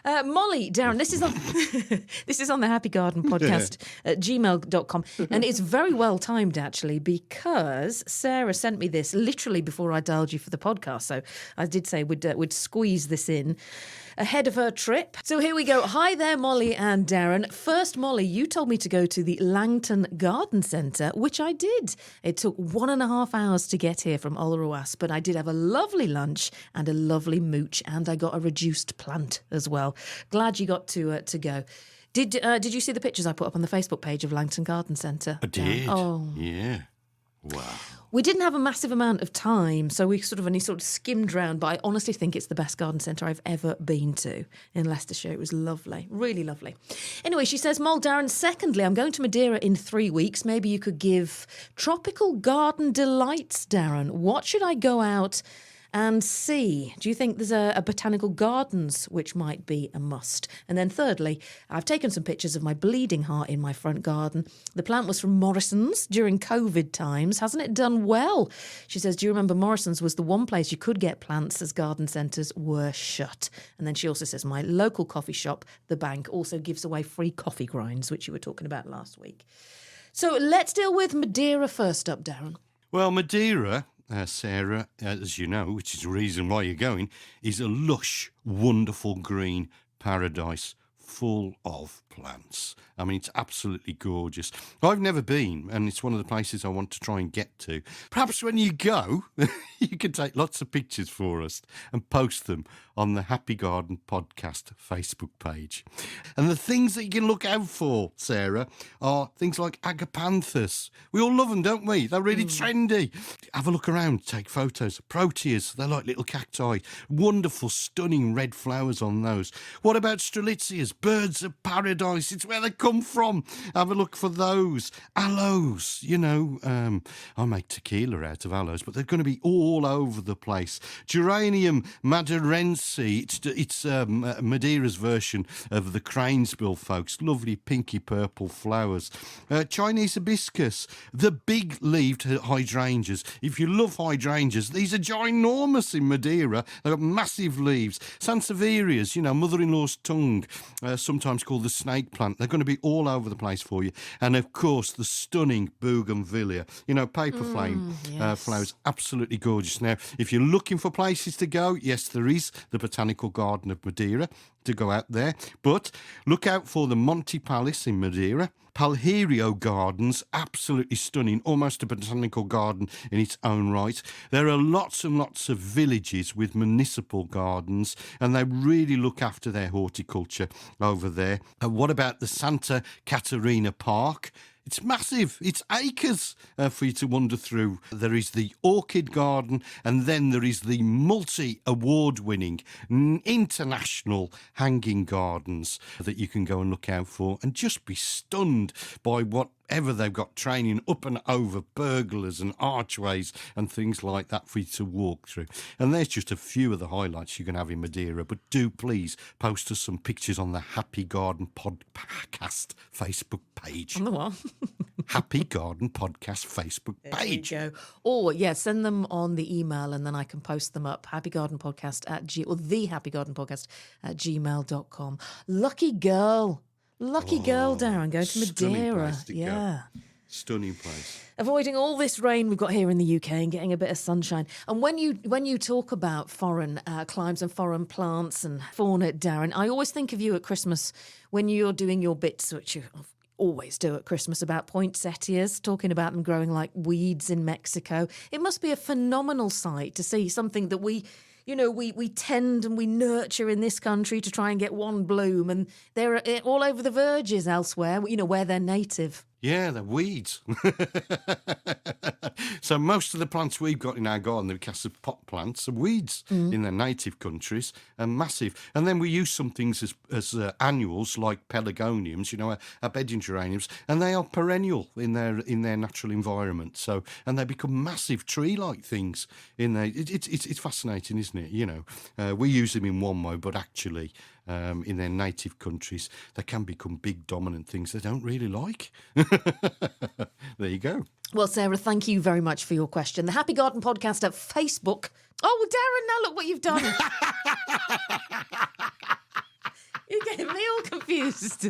Molly, Darren, this is on this is on the Happy Garden podcast at gmail.com. And it's very well timed, actually, because Sarah sent me this literally before I dialed you for the podcast. So I did say we'd squeeze this in ahead of her trip. So here we go. Hi there, Molly and Darren. First, Molly, you told me to go to the Langton Garden Centre, which I did. It took 1.5 hours to get here from Olroas, but I did have a lovely lunch and a lovely mooch, and I got a reduced plant as well. Glad you got to go. Did you see the pictures I put up on the Facebook page of Langton Garden Centre? I did. Oh. Yeah. Wow. We didn't have a massive amount of time, so we only skimmed round, but I honestly think it's the best garden centre I've ever been to in Leicestershire. It was lovely, really lovely. Anyway, she says, Mol, Darren, secondly, I'm going to Madeira in 3 weeks. Maybe you could give tropical garden delights, Darren. What should I go out and see? Do you think there's a botanical gardens which might be a must? And then thirdly, I've taken some pictures of my bleeding heart in my front garden. The plant was from Morrison's during COVID times. Hasn't it done well? She says, do you remember Morrison's was the one place you could get plants as garden centres were shut? And then she also says, my local coffee shop, The Bank, also gives away free coffee grinds, which you were talking about last week. So let's deal with Madeira first up, Darren. Well, Madeira, Sarah, as you know, which is the reason why you're going, is a lush, wonderful green paradise full of plants. I mean, it's absolutely gorgeous. I've never been, and it's one of the places I want to try and get to. Perhaps when you go, you can take lots of pictures for us and post them on the Happy Garden Podcast Facebook page. And the things that you can look out for, Sarah, are things like agapanthus. We all love them, don't we? They're really trendy. Have a look around, take photos. Proteas, they're like little cacti. Wonderful, stunning red flowers on those. What about strelitzias? Birds of paradise. It's where they come from. Have a look for those. Aloes, I make tequila out of aloes, but they're going to be all over the place. Geranium madeirense. It's Madeira's version of the cranesbill, folks. Lovely pinky purple flowers. Chinese hibiscus. The big-leaved hydrangeas. If you love hydrangeas, these are ginormous in Madeira. They've got massive leaves. Sansevierias, mother-in-law's tongue, sometimes called the snake plant. They're going to be all over the place for you. And, of course, the stunning bougainvillea. Paper flame flowers. Absolutely gorgeous. Now, if you're looking for places to go, yes, there is the Botanical Garden of Madeira to go out there. But look out for the Monte Palace in Madeira. Palherio Gardens, absolutely stunning, almost a botanical garden in its own right. There are lots and lots of villages with municipal gardens, and they really look after their horticulture over there. What about the Santa Catarina Park? It's massive. It's acres for you to wander through. There is the Orchid Garden, and then there is the multi-award-winning international hanging gardens that you can go and look out for and just be stunned by whatever they've got training up and over pergolas and archways and things like that for you to walk through. And there's just a few of the highlights you can have in Madeira, but do please post us some pictures on the Happy Garden Podcast Facebook page. On the what? Happy Garden Podcast Facebook page. There you go. Or, send them on the email and then I can post them up. The Happy Garden Podcast at gmail.com. Lucky girl, Darren, going to Madeira. Stunning place. Avoiding all this rain we've got here in the UK and getting a bit of sunshine. And when you talk about foreign climes and foreign plants and fauna, Darren, I always think of you at Christmas when you're doing your bits, which you always do at Christmas, about poinsettias, talking about them growing like weeds in Mexico. It must be a phenomenal sight to see something that we tend and we nurture in this country to try and get one bloom, and they're all over the verges elsewhere, where they're native. Yeah, they're weeds. So most of the plants we've got in our garden, the class of pot plants, are weeds in their native countries, and massive. And then we use some things as annuals, like pelargoniums, our bedding geraniums, and they are perennial in their natural environment. So, and they become massive tree-like things in there. It's fascinating, isn't it? We use them in one way, but actually, in their native countries, they can become big dominant things they don't really like. There you go. Well, Sarah, thank you very much for your question. The Happy Garden Podcast at Facebook. Oh, Darren, now look what you've done. You're getting me all confused.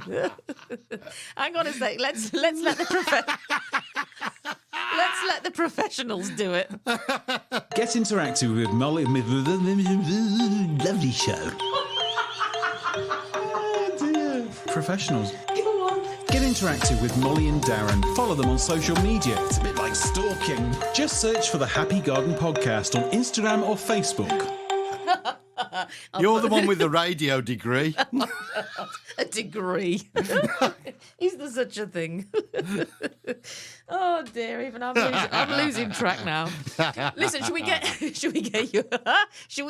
Hang on a sec. Let's let the professionals do it. Get interactive with Molly. Lovely show. Oh dear. Professionals. Get interactive with Molly and Darren. Follow them on social media. It's a bit like stalking. Just search for the Happy Garden Podcast on Instagram or Facebook. You're the one with the radio degree. A degree. Is there such a thing? Oh dear, even I'm losing track now. Listen, should we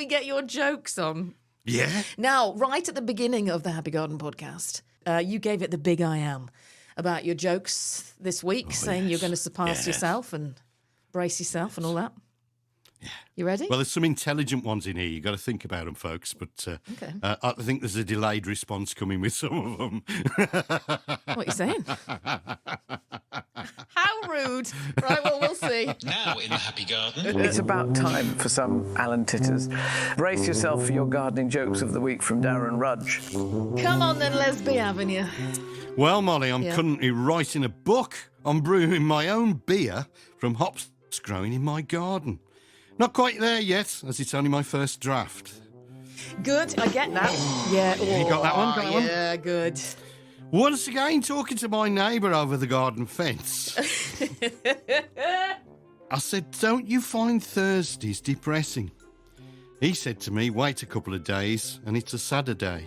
get your jokes on? Yeah. Now, right at the beginning of the Happy Garden podcast, you gave it the big I am about your jokes this week, saying you're going to surpass yourself and brace yourself and all that. Yeah. You ready? Well, there's some intelligent ones in here. You've got to think about them, folks. But I think there's a delayed response coming with some of them. What are you saying? How rude. Right, well, we'll see. Now in the Happy Garden. It's about time for some Alan Titters. Brace yourself for your gardening jokes of the week from Darren Rudge. Come on then, Lesby Avenue. Well, Molly, I'm currently writing a book on brewing my own beer from hops growing in my garden. Not quite there yet, as it's only my first draft. Good, I get that. Yeah. You got that one? Got that one? Yeah, good. Once again, talking to my neighbour over the garden fence. I said, don't you find Thursdays depressing? He said to me, wait a couple of days and it's a Saturday.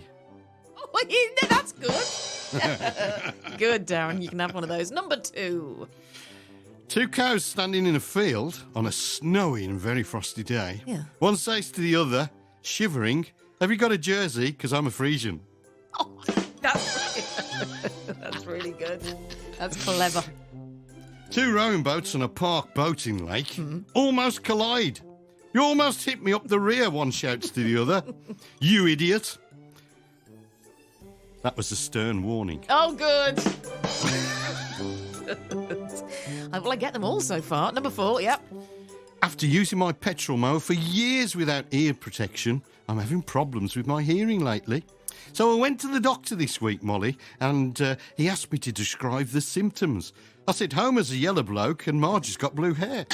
Oh, that's good. Good, Darren. You can have one of those. Number 2. 2 cows standing in a field on a snowy and very frosty day. Yeah. One says to the other, shivering, have you got a jersey? Because I'm a Frisian. Oh, that's really good. That's clever. 2 rowing boats on a park boating lake almost collide. You almost hit me up the rear, one shouts to the other. You idiot. That was a stern warning. Oh, good. Well, I get them all so far. Number 4, yep. After using my petrol mower for years without ear protection, I'm having problems with my hearing lately. So I went to the doctor this week, Molly, and he asked me to describe the symptoms. I said, Homer's a yellow bloke and Marge has got blue hair.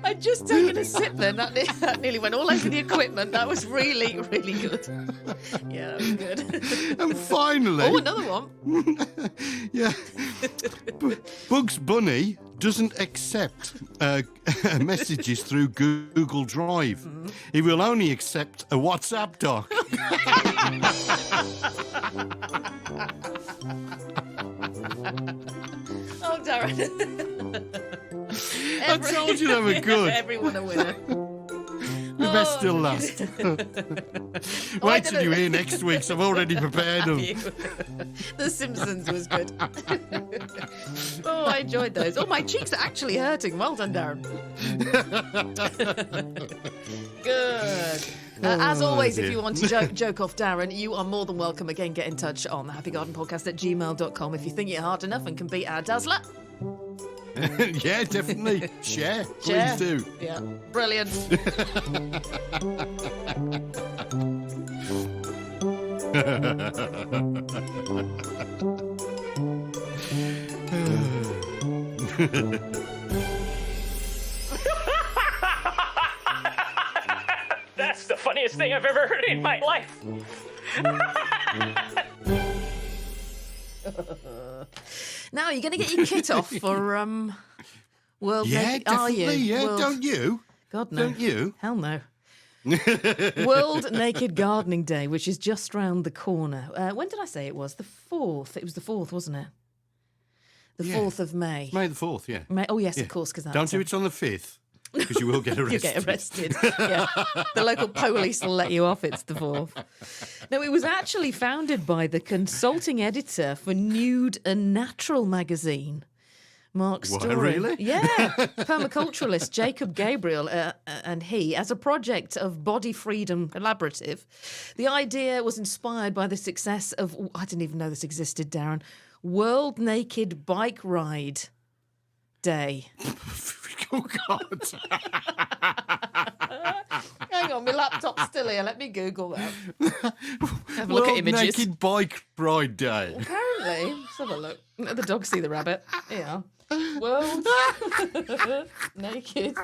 I'd just taken a sip then. That nearly went all over the equipment. That was really, really good. Yeah, that was good. And finally... Oh, another one. Yeah. Bugs Bunny doesn't accept messages through Google Drive. He will only accept a WhatsApp doc. Oh, Darren. I told you they were good. Everyone a winner. The best still last. Wait till you hear next week's. I've already prepared them. The Simpsons was good. Oh, I enjoyed those. Oh, my cheeks are actually hurting. Well done, Darren. Good. As always, dear. if you want to joke off Darren, you are more than welcome. Again, get in touch on the happygardenpodcast@gmail.com if you think you're hard enough and can beat our Dazzler. Yeah, definitely. Share. Please do. Yeah. Brilliant. That's the funniest thing I've ever heard in my life. Now, you're going to get your kit off for World Yeah, Naked... definitely. Are you? Yeah, World... don't you? God, no. Don't you? Hell no. World Naked Gardening Day, which is just round the corner. When did I say it was? The 4th. It was the 4th, wasn't it? The 4th of May. May the 4th, yeah. May... Oh, yes, of course, because that's... Don't do it on the 5th, because you will get arrested. You get arrested. Yeah. The local police will let you off. It's the 4th. No, it was actually founded by the consulting editor for Nude and Natural magazine, Mark Story. What, really? Yeah. Permaculturalist Jacob Gabriel and he, as a project of Body Freedom Collaborative. The idea was inspired by the success of, I didn't even know this existed, Darren, World Naked Bike Ride Day. Oh, God. Hang on, my laptop's still here. Let me Google that. Have a look at World images. Naked Bike Ride Day. Apparently, let's have a look. Let the dog see the rabbit. Here. World naked.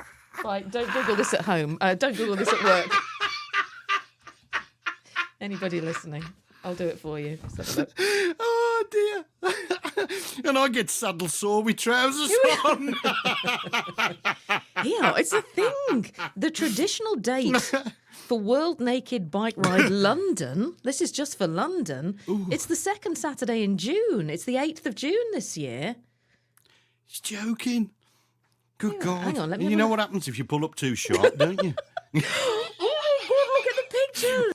Right, don't Google this at home. Don't Google this at work. Anybody listening? I'll do it for you. Let's have a look. Oh, dear. And I get saddle sore with trousers on. Yeah, it's a thing. The traditional date for World Naked Bike Ride London, this is just for London, it's the second Saturday in June. It's the 8th of June this year. He's joking. Good God. Hang on, let me You have know a- what happens if you pull up too sharp, don't you? Look at the pictures.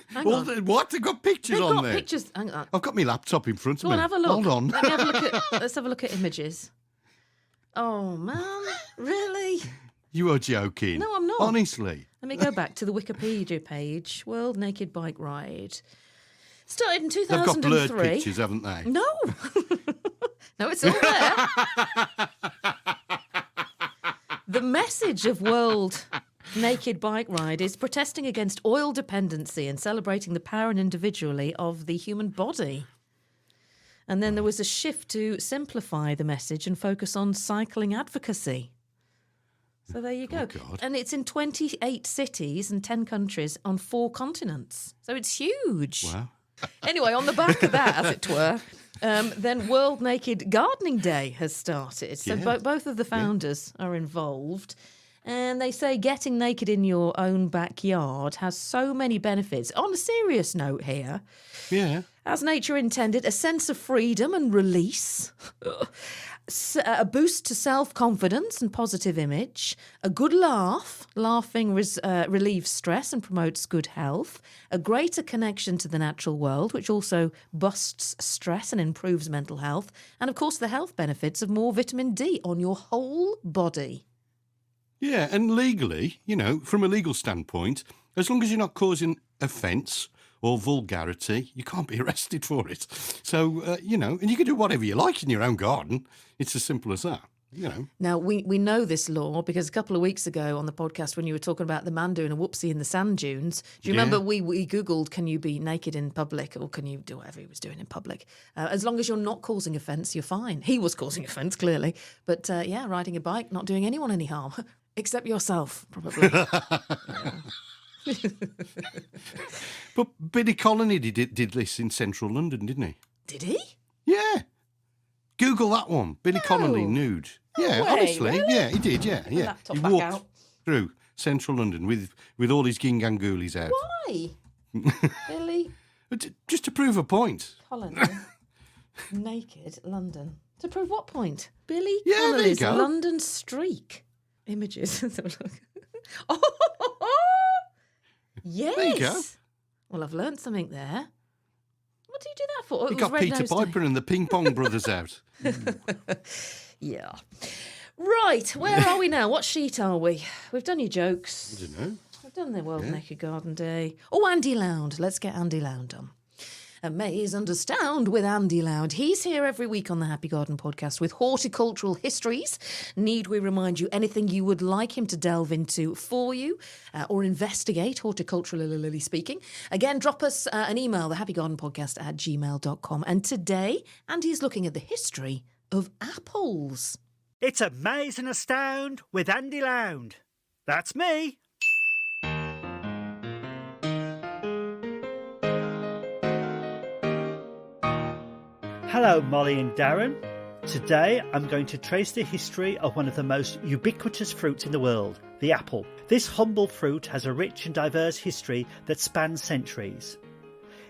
Hang on. What? They've got pictures They've on got there. pictures. Hang on. I've got my laptop in front of Go me. on, have a look. Hold on. Let me have a look at. Let's have a look at images. Oh man, really? You are joking. No, I'm not. Honestly. Let me go back to the Wikipedia page. World Naked Bike Ride. Started in 2003. They've got blurred pictures, haven't they? No. No, it's all there. The message of World Naked Bike Ride is protesting against oil dependency and celebrating the power and individuality of the human body. And then there was a shift to simplify the message and focus on cycling advocacy. So there you go. God. And it's in 28 cities and 10 countries on 4 continents. So it's huge. Wow. Anyway, on the back of that, as it were, then World Naked Gardening Day has started. So Yeah. both of the founders are involved. And they say getting naked in your own backyard has so many benefits. On a serious note here, Yeah. as nature intended, a sense of freedom and release, a boost to self-confidence and positive image, a good laugh, laughing relieves stress and promotes good health, a greater connection to the natural world, which also busts stress and improves mental health, and of course the health benefits of more vitamin D on your whole body. Yeah, and legally, from a legal standpoint, as long as you're not causing offence or vulgarity, you can't be arrested for it. So, and you can do whatever you like in your own garden. It's as simple as that, Now, we know this law because a couple of weeks ago on the podcast when you were talking about the man doing a whoopsie in the sand dunes, do you remember we Googled, can you be naked in public or can you do whatever he was doing in public? As long as you're not causing offence, you're fine. He was causing offence, clearly. But, riding a bike, not doing anyone any harm. Except yourself, probably. But Billy Connolly did this in central London, didn't he? Did he? Yeah. Google that one. Billy Connolly nude. Yeah, way, honestly. really? Yeah, he did, yeah. laptop He back walked out. through central London with all his gingangoolies out. Why? Billy Just to prove a point. Connolly, naked London. To prove what point? Billy Yeah, there you Connolly's go. London streak. Images. Let's have a look. Oh, yes. There you go. Well, I've learnt something there. What do you do that for? He It was got Red Peter Nose Day. Piper and the Ping Pong Brothers out. Yeah. Right, where are we now? What sheet are we? We've done your jokes. I don't know. We've done the World Naked Garden Day. Oh, Andy Lound. Let's get Andy Lound on. Amaze and Astound with Andy Lound. He's here every week on the Happy Garden podcast with horticultural histories. Need we remind you anything you would like him to delve into for you or investigate, horticulturally speaking? Again, drop us an email, thehappygardenpodcast@gmail.com. And today, Andy's looking at the history of apples. It's Amaze and Astound with Andy Lound. That's me. Hello, Molly and Darren. Today I'm going to trace the history of one of the most ubiquitous fruits in the world, the apple. This humble fruit has a rich and diverse history that spans centuries,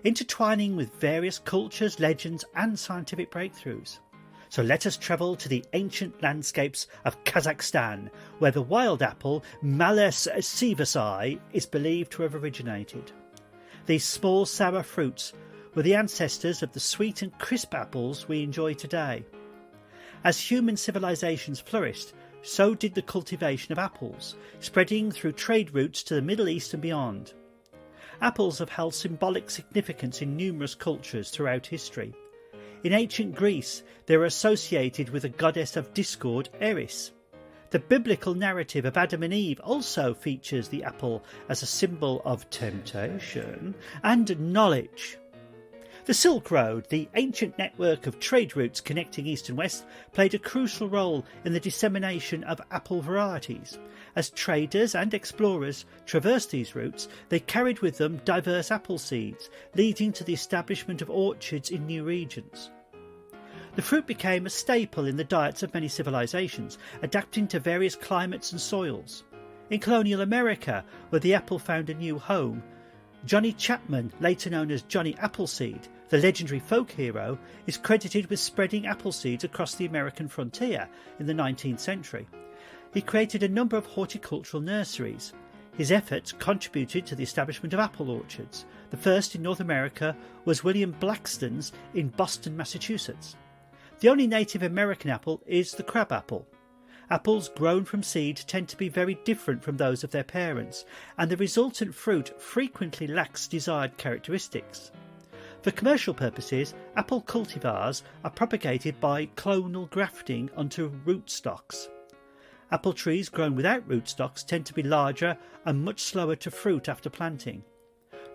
intertwining with various cultures, legends and scientific breakthroughs. So let us travel to the ancient landscapes of Kazakhstan, where the wild apple, Malus sivasi, is believed to have originated. These small sour fruits were the ancestors of the sweet and crisp apples we enjoy today. As human civilizations flourished, so did the cultivation of apples, spreading through trade routes to the Middle East and beyond. Apples have held symbolic significance in numerous cultures throughout history. In ancient Greece, they were associated with the goddess of discord, Eris. The biblical narrative of Adam and Eve also features the apple as a symbol of temptation and knowledge. The Silk Road, the ancient network of trade routes connecting East and West, played a crucial role in the dissemination of apple varieties. As traders and explorers traversed these routes, they carried with them diverse apple seeds, leading to the establishment of orchards in new regions. The fruit became a staple in the diets of many civilizations, adapting to various climates and soils. In colonial America, where the apple found a new home, Johnny Chapman, later known as Johnny Appleseed, the legendary folk hero, is credited with spreading apple seeds across the American frontier in the 19th century. He created a number of horticultural nurseries. His efforts contributed to the establishment of apple orchards. The first in North America was William Blackstone's in Boston, Massachusetts. The only native American apple is the crabapple. Apples grown from seed tend to be very different from those of their parents, and the resultant fruit frequently lacks desired characteristics. For commercial purposes, apple cultivars are propagated by clonal grafting onto rootstocks. Apple trees grown without rootstocks tend to be larger and much slower to fruit after planting.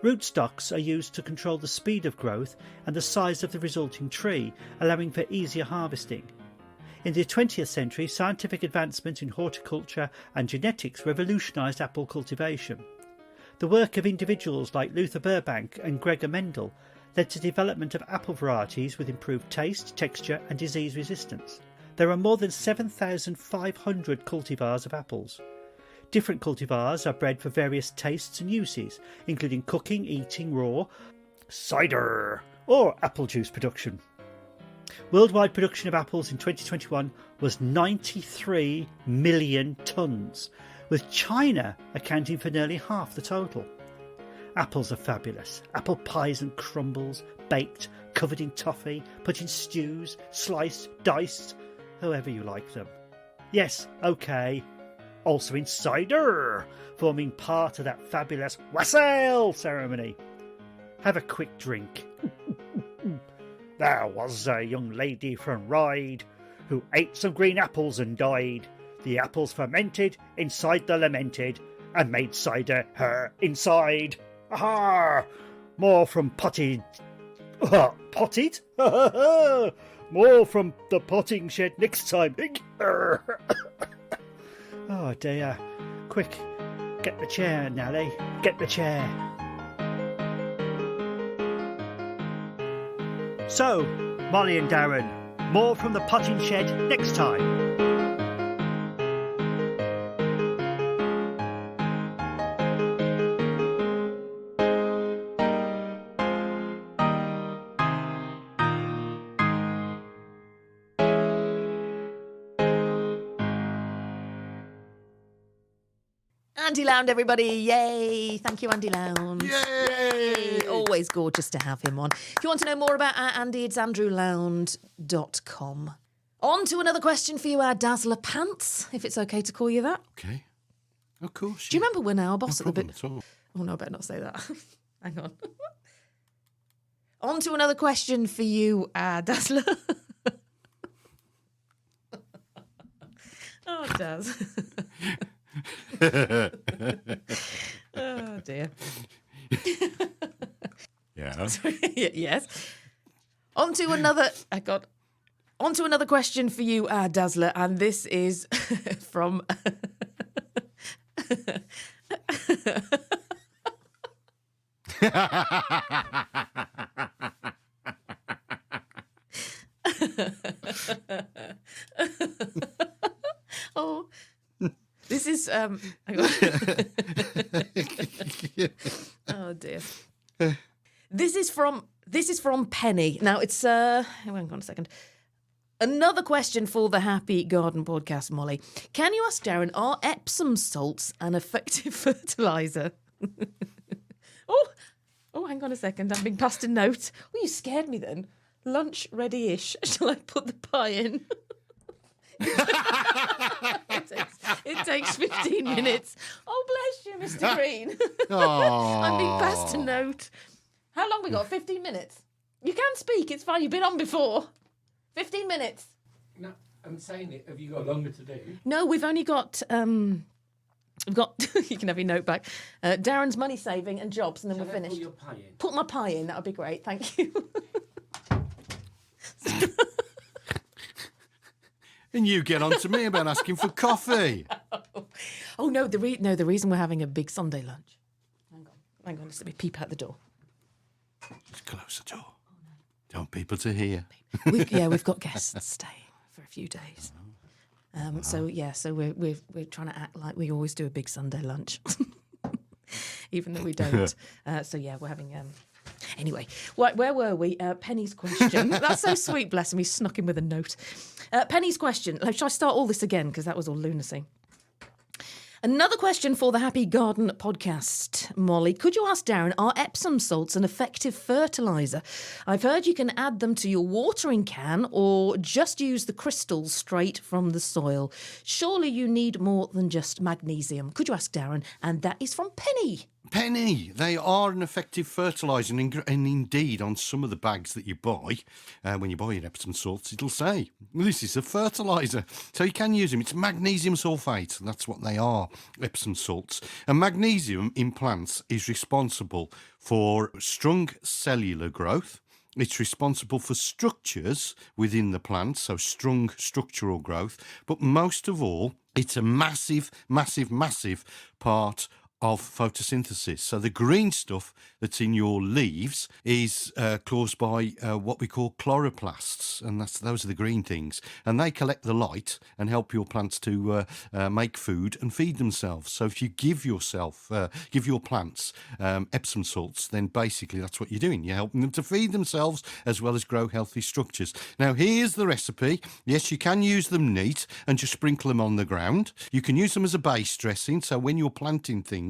Rootstocks are used to control the speed of growth and the size of the resulting tree, allowing for easier harvesting. In the 20th century, scientific advancement in horticulture and genetics revolutionised apple cultivation. The work of individuals like Luther Burbank and Gregor Mendel led to development of apple varieties with improved taste, texture and disease resistance. There are more than 7,500 cultivars of apples. Different cultivars are bred for various tastes and uses, including cooking, eating raw, cider, or apple juice production. Worldwide production of apples in 2021 was 93 million tonnes, with China accounting for nearly half the total. Apples are fabulous. Apple pies and crumbles, baked, covered in toffee, put in stews, sliced, diced, however you like them. Yes, okay. Also in cider, forming part of that fabulous wassail ceremony. Have a quick drink. There was a young lady from Ryde who ate some green apples and died. The apples fermented inside the lamented and made cider her inside. Aha! More from potted... potted? More from the potting shed next time. Oh dear. Quick, get the chair, Nelly. Get the chair. So, Molly and Darren, more from the potting shed next time. Andy Lound, everybody. Yay. Thank you, Andy Lound. Yay. Always gorgeous to have him on. If you want to know more about Andy, it's andrewlound.com. On to another question for you, our Dazzler Pants, if it's okay to call you that. Okay. Of course. Do you remember when our boss no at the bit... Oh, no, I better not say that. Hang on. On to another question for you, Dazzler. Oh, Daz. Oh dear. Yeah. Sorry, yes. On to another question for you, Dazzler, and this is from oh. This is hang on. Oh dear. This is from Penny. Now it's hang on a second. Another question for the Happy Garden podcast, Molly. Can you ask Darren, are Epsom salts an effective fertiliser? Oh, hang on a second. I'm being passed a note. Oh, you scared me then. Lunch ready-ish. Shall I put the pie in? It takes 15 minutes. Oh, bless you, Mr. Green. I'm being passed a note. How long we got? 15 minutes? You can speak. It's fine. You've been on before. 15 minutes. No, I'm saying it. Have you got longer to do? No, we've only got. We've got. You can have your note back. Darren's money saving and jobs, and then we're finished. Put your pie in? Put my pie in. That would be great. Thank you. And you get on to me about asking for coffee. Oh no! The reason we're having a big Sunday lunch. Hang on. Just let me peep out the door. Just close the door. Don't want people to hear. We've got guests staying for a few days. So we're trying to act like we always do a big Sunday lunch, even though we don't. We're having. Anyway, where were we? Penny's question. That's so sweet, bless him. He snuck in with a note. Penny's question. Shall I start all this again? Because that was all lunacy. Another question for the Happy Garden podcast. Molly, could you ask Darren, are Epsom salts an effective fertiliser? I've heard you can add them to your watering can or just use the crystals straight from the soil. Surely you need more than just magnesium. Could you ask Darren? And that is from Penny. Penny, they are an effective fertiliser, and indeed on some of the bags that you buy, when you buy your Epsom salts, it'll say, this is a fertiliser. So you can use them. It's magnesium sulfate, and that's what they are, Epsom salts. And magnesium in plants is responsible for strong cellular growth. It's responsible for structures within the plant, so strong structural growth. But most of all, it's a massive, massive, massive part of photosynthesis. So the green stuff that's in your leaves is caused by what we call chloroplasts, and those are the green things, and they collect the light and help your plants to make food and feed themselves. So if you give your plants Epsom salts, then basically that's what you're doing. You're helping them to feed themselves as well as grow healthy structures. Now here's the recipe. Yes, you can use them neat and just sprinkle them on the ground. You can use them as a base dressing, so when you're planting things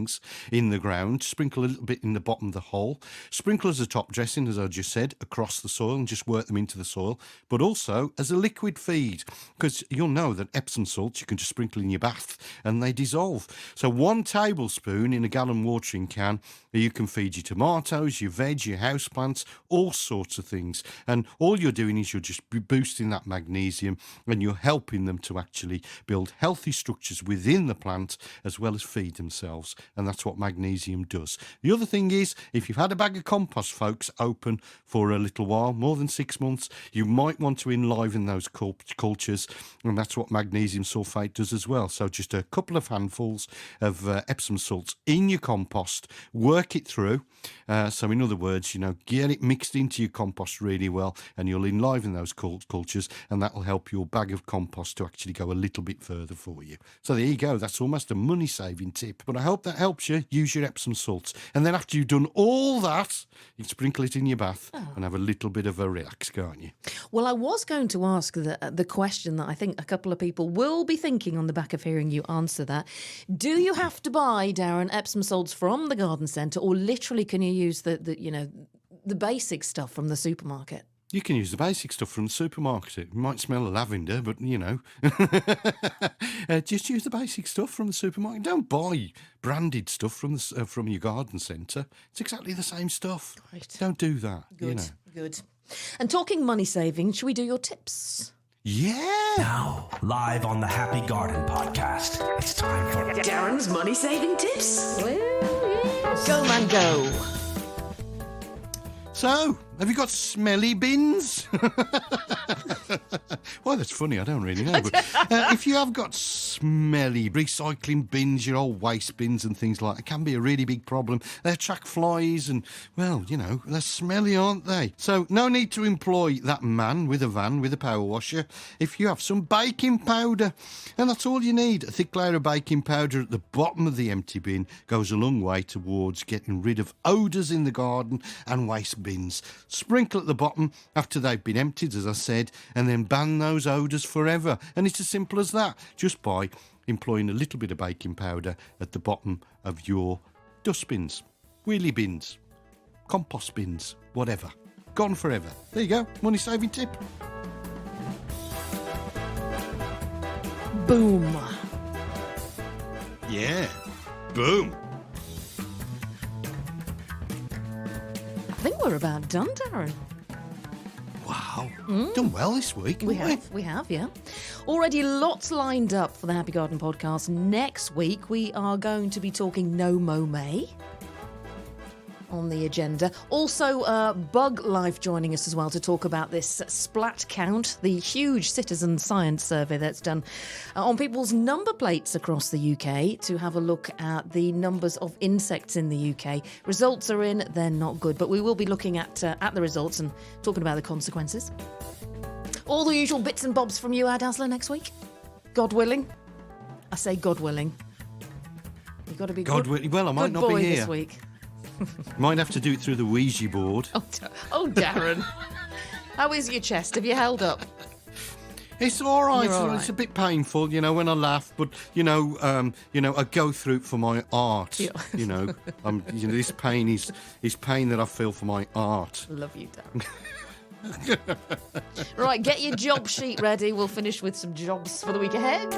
in the ground, sprinkle a little bit in the bottom of the hole. Sprinkle as a top dressing, as I just said, across the soil and just work them into the soil, but also as a liquid feed, because you'll know that Epsom salts you can just sprinkle in your bath and they dissolve. So 1 tablespoon in a gallon watering can, you can feed your tomatoes, your veg, your houseplants, all sorts of things. And all you're doing is you're just boosting that magnesium and you're helping them to actually build healthy structures within the plant as well as feed themselves. And that's what magnesium does. The other thing is, if you've had a bag of compost, folks, open for a little while, more than 6 months, you might want to enliven those cultures, and that's what magnesium sulfate does as well. So just a couple of handfuls of Epsom salts in your compost, work it through. So in other words, get it mixed into your compost really well, and you'll enliven those cultures, and that will help your bag of compost to actually go a little bit further for you. So there you go. That's almost a money-saving tip. But I hope that helps you. Use your Epsom salts. And then after you've done all that, you can sprinkle it in your bath and have a little bit of a relax, can't you? Well, I was going to ask the question that I think a couple of people will be thinking on the back of hearing you answer that. Do you have to buy, Darren, Epsom salts from the garden centre, or literally can you use the basic stuff from the supermarket? You can use the basic stuff from the supermarket. It might smell of lavender, but, just use the basic stuff from the supermarket. Don't buy branded stuff from your garden centre. It's exactly the same stuff. Right. Don't do that. Good. And talking money saving, should we do your tips? Yeah. Now, live on the Happy Garden podcast, it's time for Darren's money saving tips. Well, yes. Go, man, go. So, have you got smelly bins? Well, that's funny. I don't really know. But if you have got smelly recycling bins, your old waste bins and things like that, it can be a really big problem. They attract flies and, well, they're smelly, aren't they? So no need to employ that man with a van with a power washer if you have some baking powder. And that's all you need. A thick layer of baking powder at the bottom of the empty bin goes a long way towards getting rid of odours in the garden and waste bins. Sprinkle at the bottom after they've been emptied, as I said, and then ban those odours forever. And it's as simple as that, just by employing a little bit of baking powder at the bottom of your dustbins, wheelie bins, compost bins, whatever. Gone forever. There you go, money saving tip. Boom. Yeah, boom. I think we're about done, Darren. Wow. Wow, done well this week. We have, yeah. Already lots lined up for the Happy Garden podcast. Next week, we are going to be talking No Mow May on the agenda. Also, Bug Life joining us as well to talk about this splat count, the huge citizen science survey that's done on people's number plates across the UK to have a look at the numbers of insects in the UK. Results are in, they're not good, but we will be looking at the results and talking about the consequences. All the usual bits and bobs from you, Ad Asler, next week. God willing. I say God willing. You've got to be God willing. Well, I might not be here this week. Might have to do it through the Ouija board. Oh, Darren. How is your chest? Have you held up? It's all right. You're all right. It's a bit painful, when I laugh, but I go through it for my art. Yeah. This pain is pain that I feel for my art. Love you, Darren. Right, get your job sheet ready. We'll finish with some jobs for the week ahead.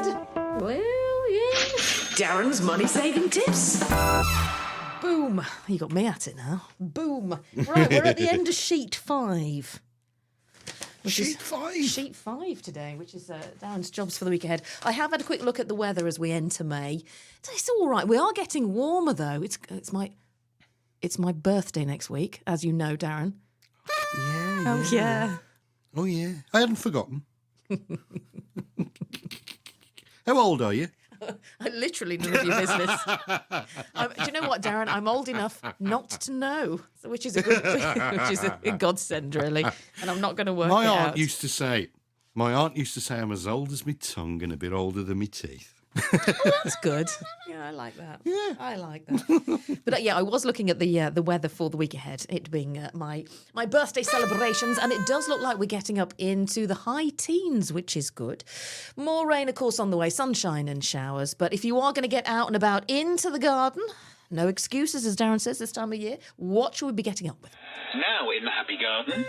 Well, yeah. Darren's money-saving tips. Boom. You got me at it now. Boom. Right, we're at the end of sheet 5. Sheet 5? Sheet 5 today, which is Darren's jobs for the week ahead. I have had a quick look at the weather as we enter May. It's all right. We are getting warmer, though. It's my birthday next week, as you know, Darren. Yeah. Oh, yeah. Oh, yeah. I hadn't forgotten. How old are you? Literally none of your business. Do you know what, Darren? I'm old enough not to know, which is a godsend, really. And I'm not going to work My it aunt out. used to say I'm as old as my tongue and a bit older than my teeth. Oh, that's good. Yeah, I like that. Yeah, I like that. But I was looking at the weather for the week ahead. It being my birthday celebrations, and it does look like we're getting up into the high teens, which is good. More rain, of course, on the way. Sunshine and showers. But if you are going to get out and about into the garden, no excuses, as Darren says this time of year. What should we be getting up with? Now in the Happy Garden.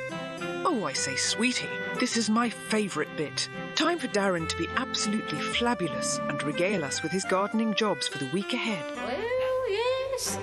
Oh, I say, sweetie, this is my favourite bit. Time for Darren to be absolutely flabulous and regale us with his gardening jobs for the week ahead. Well, yes.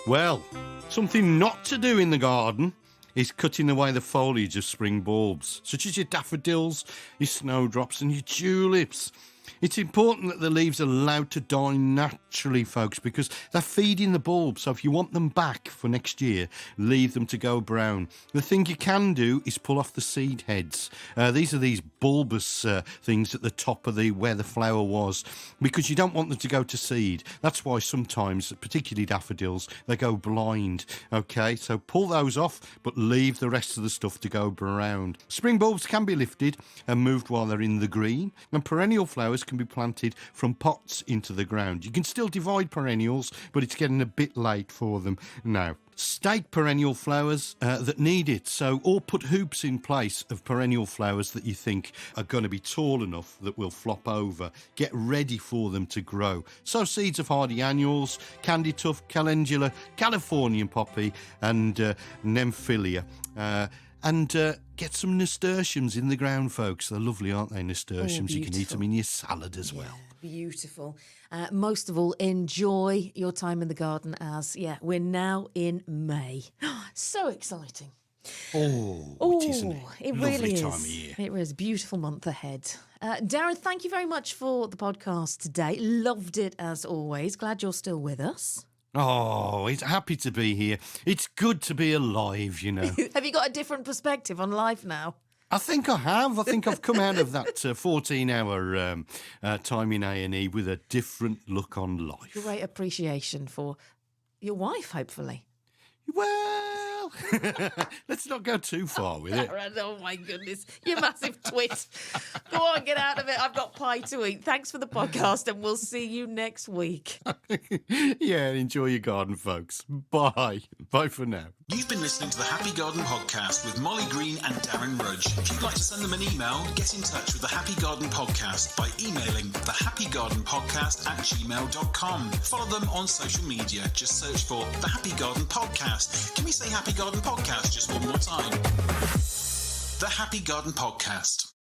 Well, something not to do in the garden is cutting away the foliage of spring bulbs, such as your daffodils, your snowdrops and your tulips. It's important that the leaves are allowed to die naturally, folks, because they're feeding the bulbs. So if you want them back for next year, leave them to go brown. The thing you can do is pull off the seed heads. These are these bulbous things at the top of where the flower was, because you don't want them to go to seed. That's why sometimes, particularly daffodils, they go blind. Okay, so pull those off, but leave the rest of the stuff to go brown. Spring bulbs can be lifted and moved while they're in the green, and perennial flowers can be planted from pots into the ground. You can still divide perennials, but it's getting a bit late for them now. Stake perennial flowers that need it, or put hoops in place of perennial flowers that you think are going to be tall enough that will flop over. Get ready for them to grow. Sow seeds of hardy annuals, candytuft, calendula, Californian poppy and nymphaea. And get some nasturtiums in the ground, folks. They're lovely, aren't they, nasturtiums? You can eat them in your salad as well. Beautiful. Most of all, enjoy your time in the garden as, we're now in May. So exciting. Oh, it isn't it? It Lovely really is. time of year. It is. Beautiful month ahead. Darren, thank you very much for the podcast today. Loved it as always. Glad you're still with us. Oh, it's happy to be here. It's good to be alive, Have you got a different perspective on life now? I think I have. I think I've come out of that 14-hour time in A&E with a different look on life. Great appreciation for your wife, hopefully. Well, let's not go too far with it. Oh, my goodness. You massive twit. Go on, get out of it. I've got pie to eat. Thanks for the podcast, and we'll see you next week. Yeah, enjoy your garden, folks. Bye. Bye for now. You've been listening to the Happy Garden Podcast with Molly Green and Darren Rudge. If you'd like to send them an email, get in touch with the Happy Garden Podcast by emailing thehappygardenpodcast@gmail.com. Follow them on social media. Just search for the Happy Garden Podcast. Can we say Happy Garden Podcast just one more time? The Happy Garden Podcast.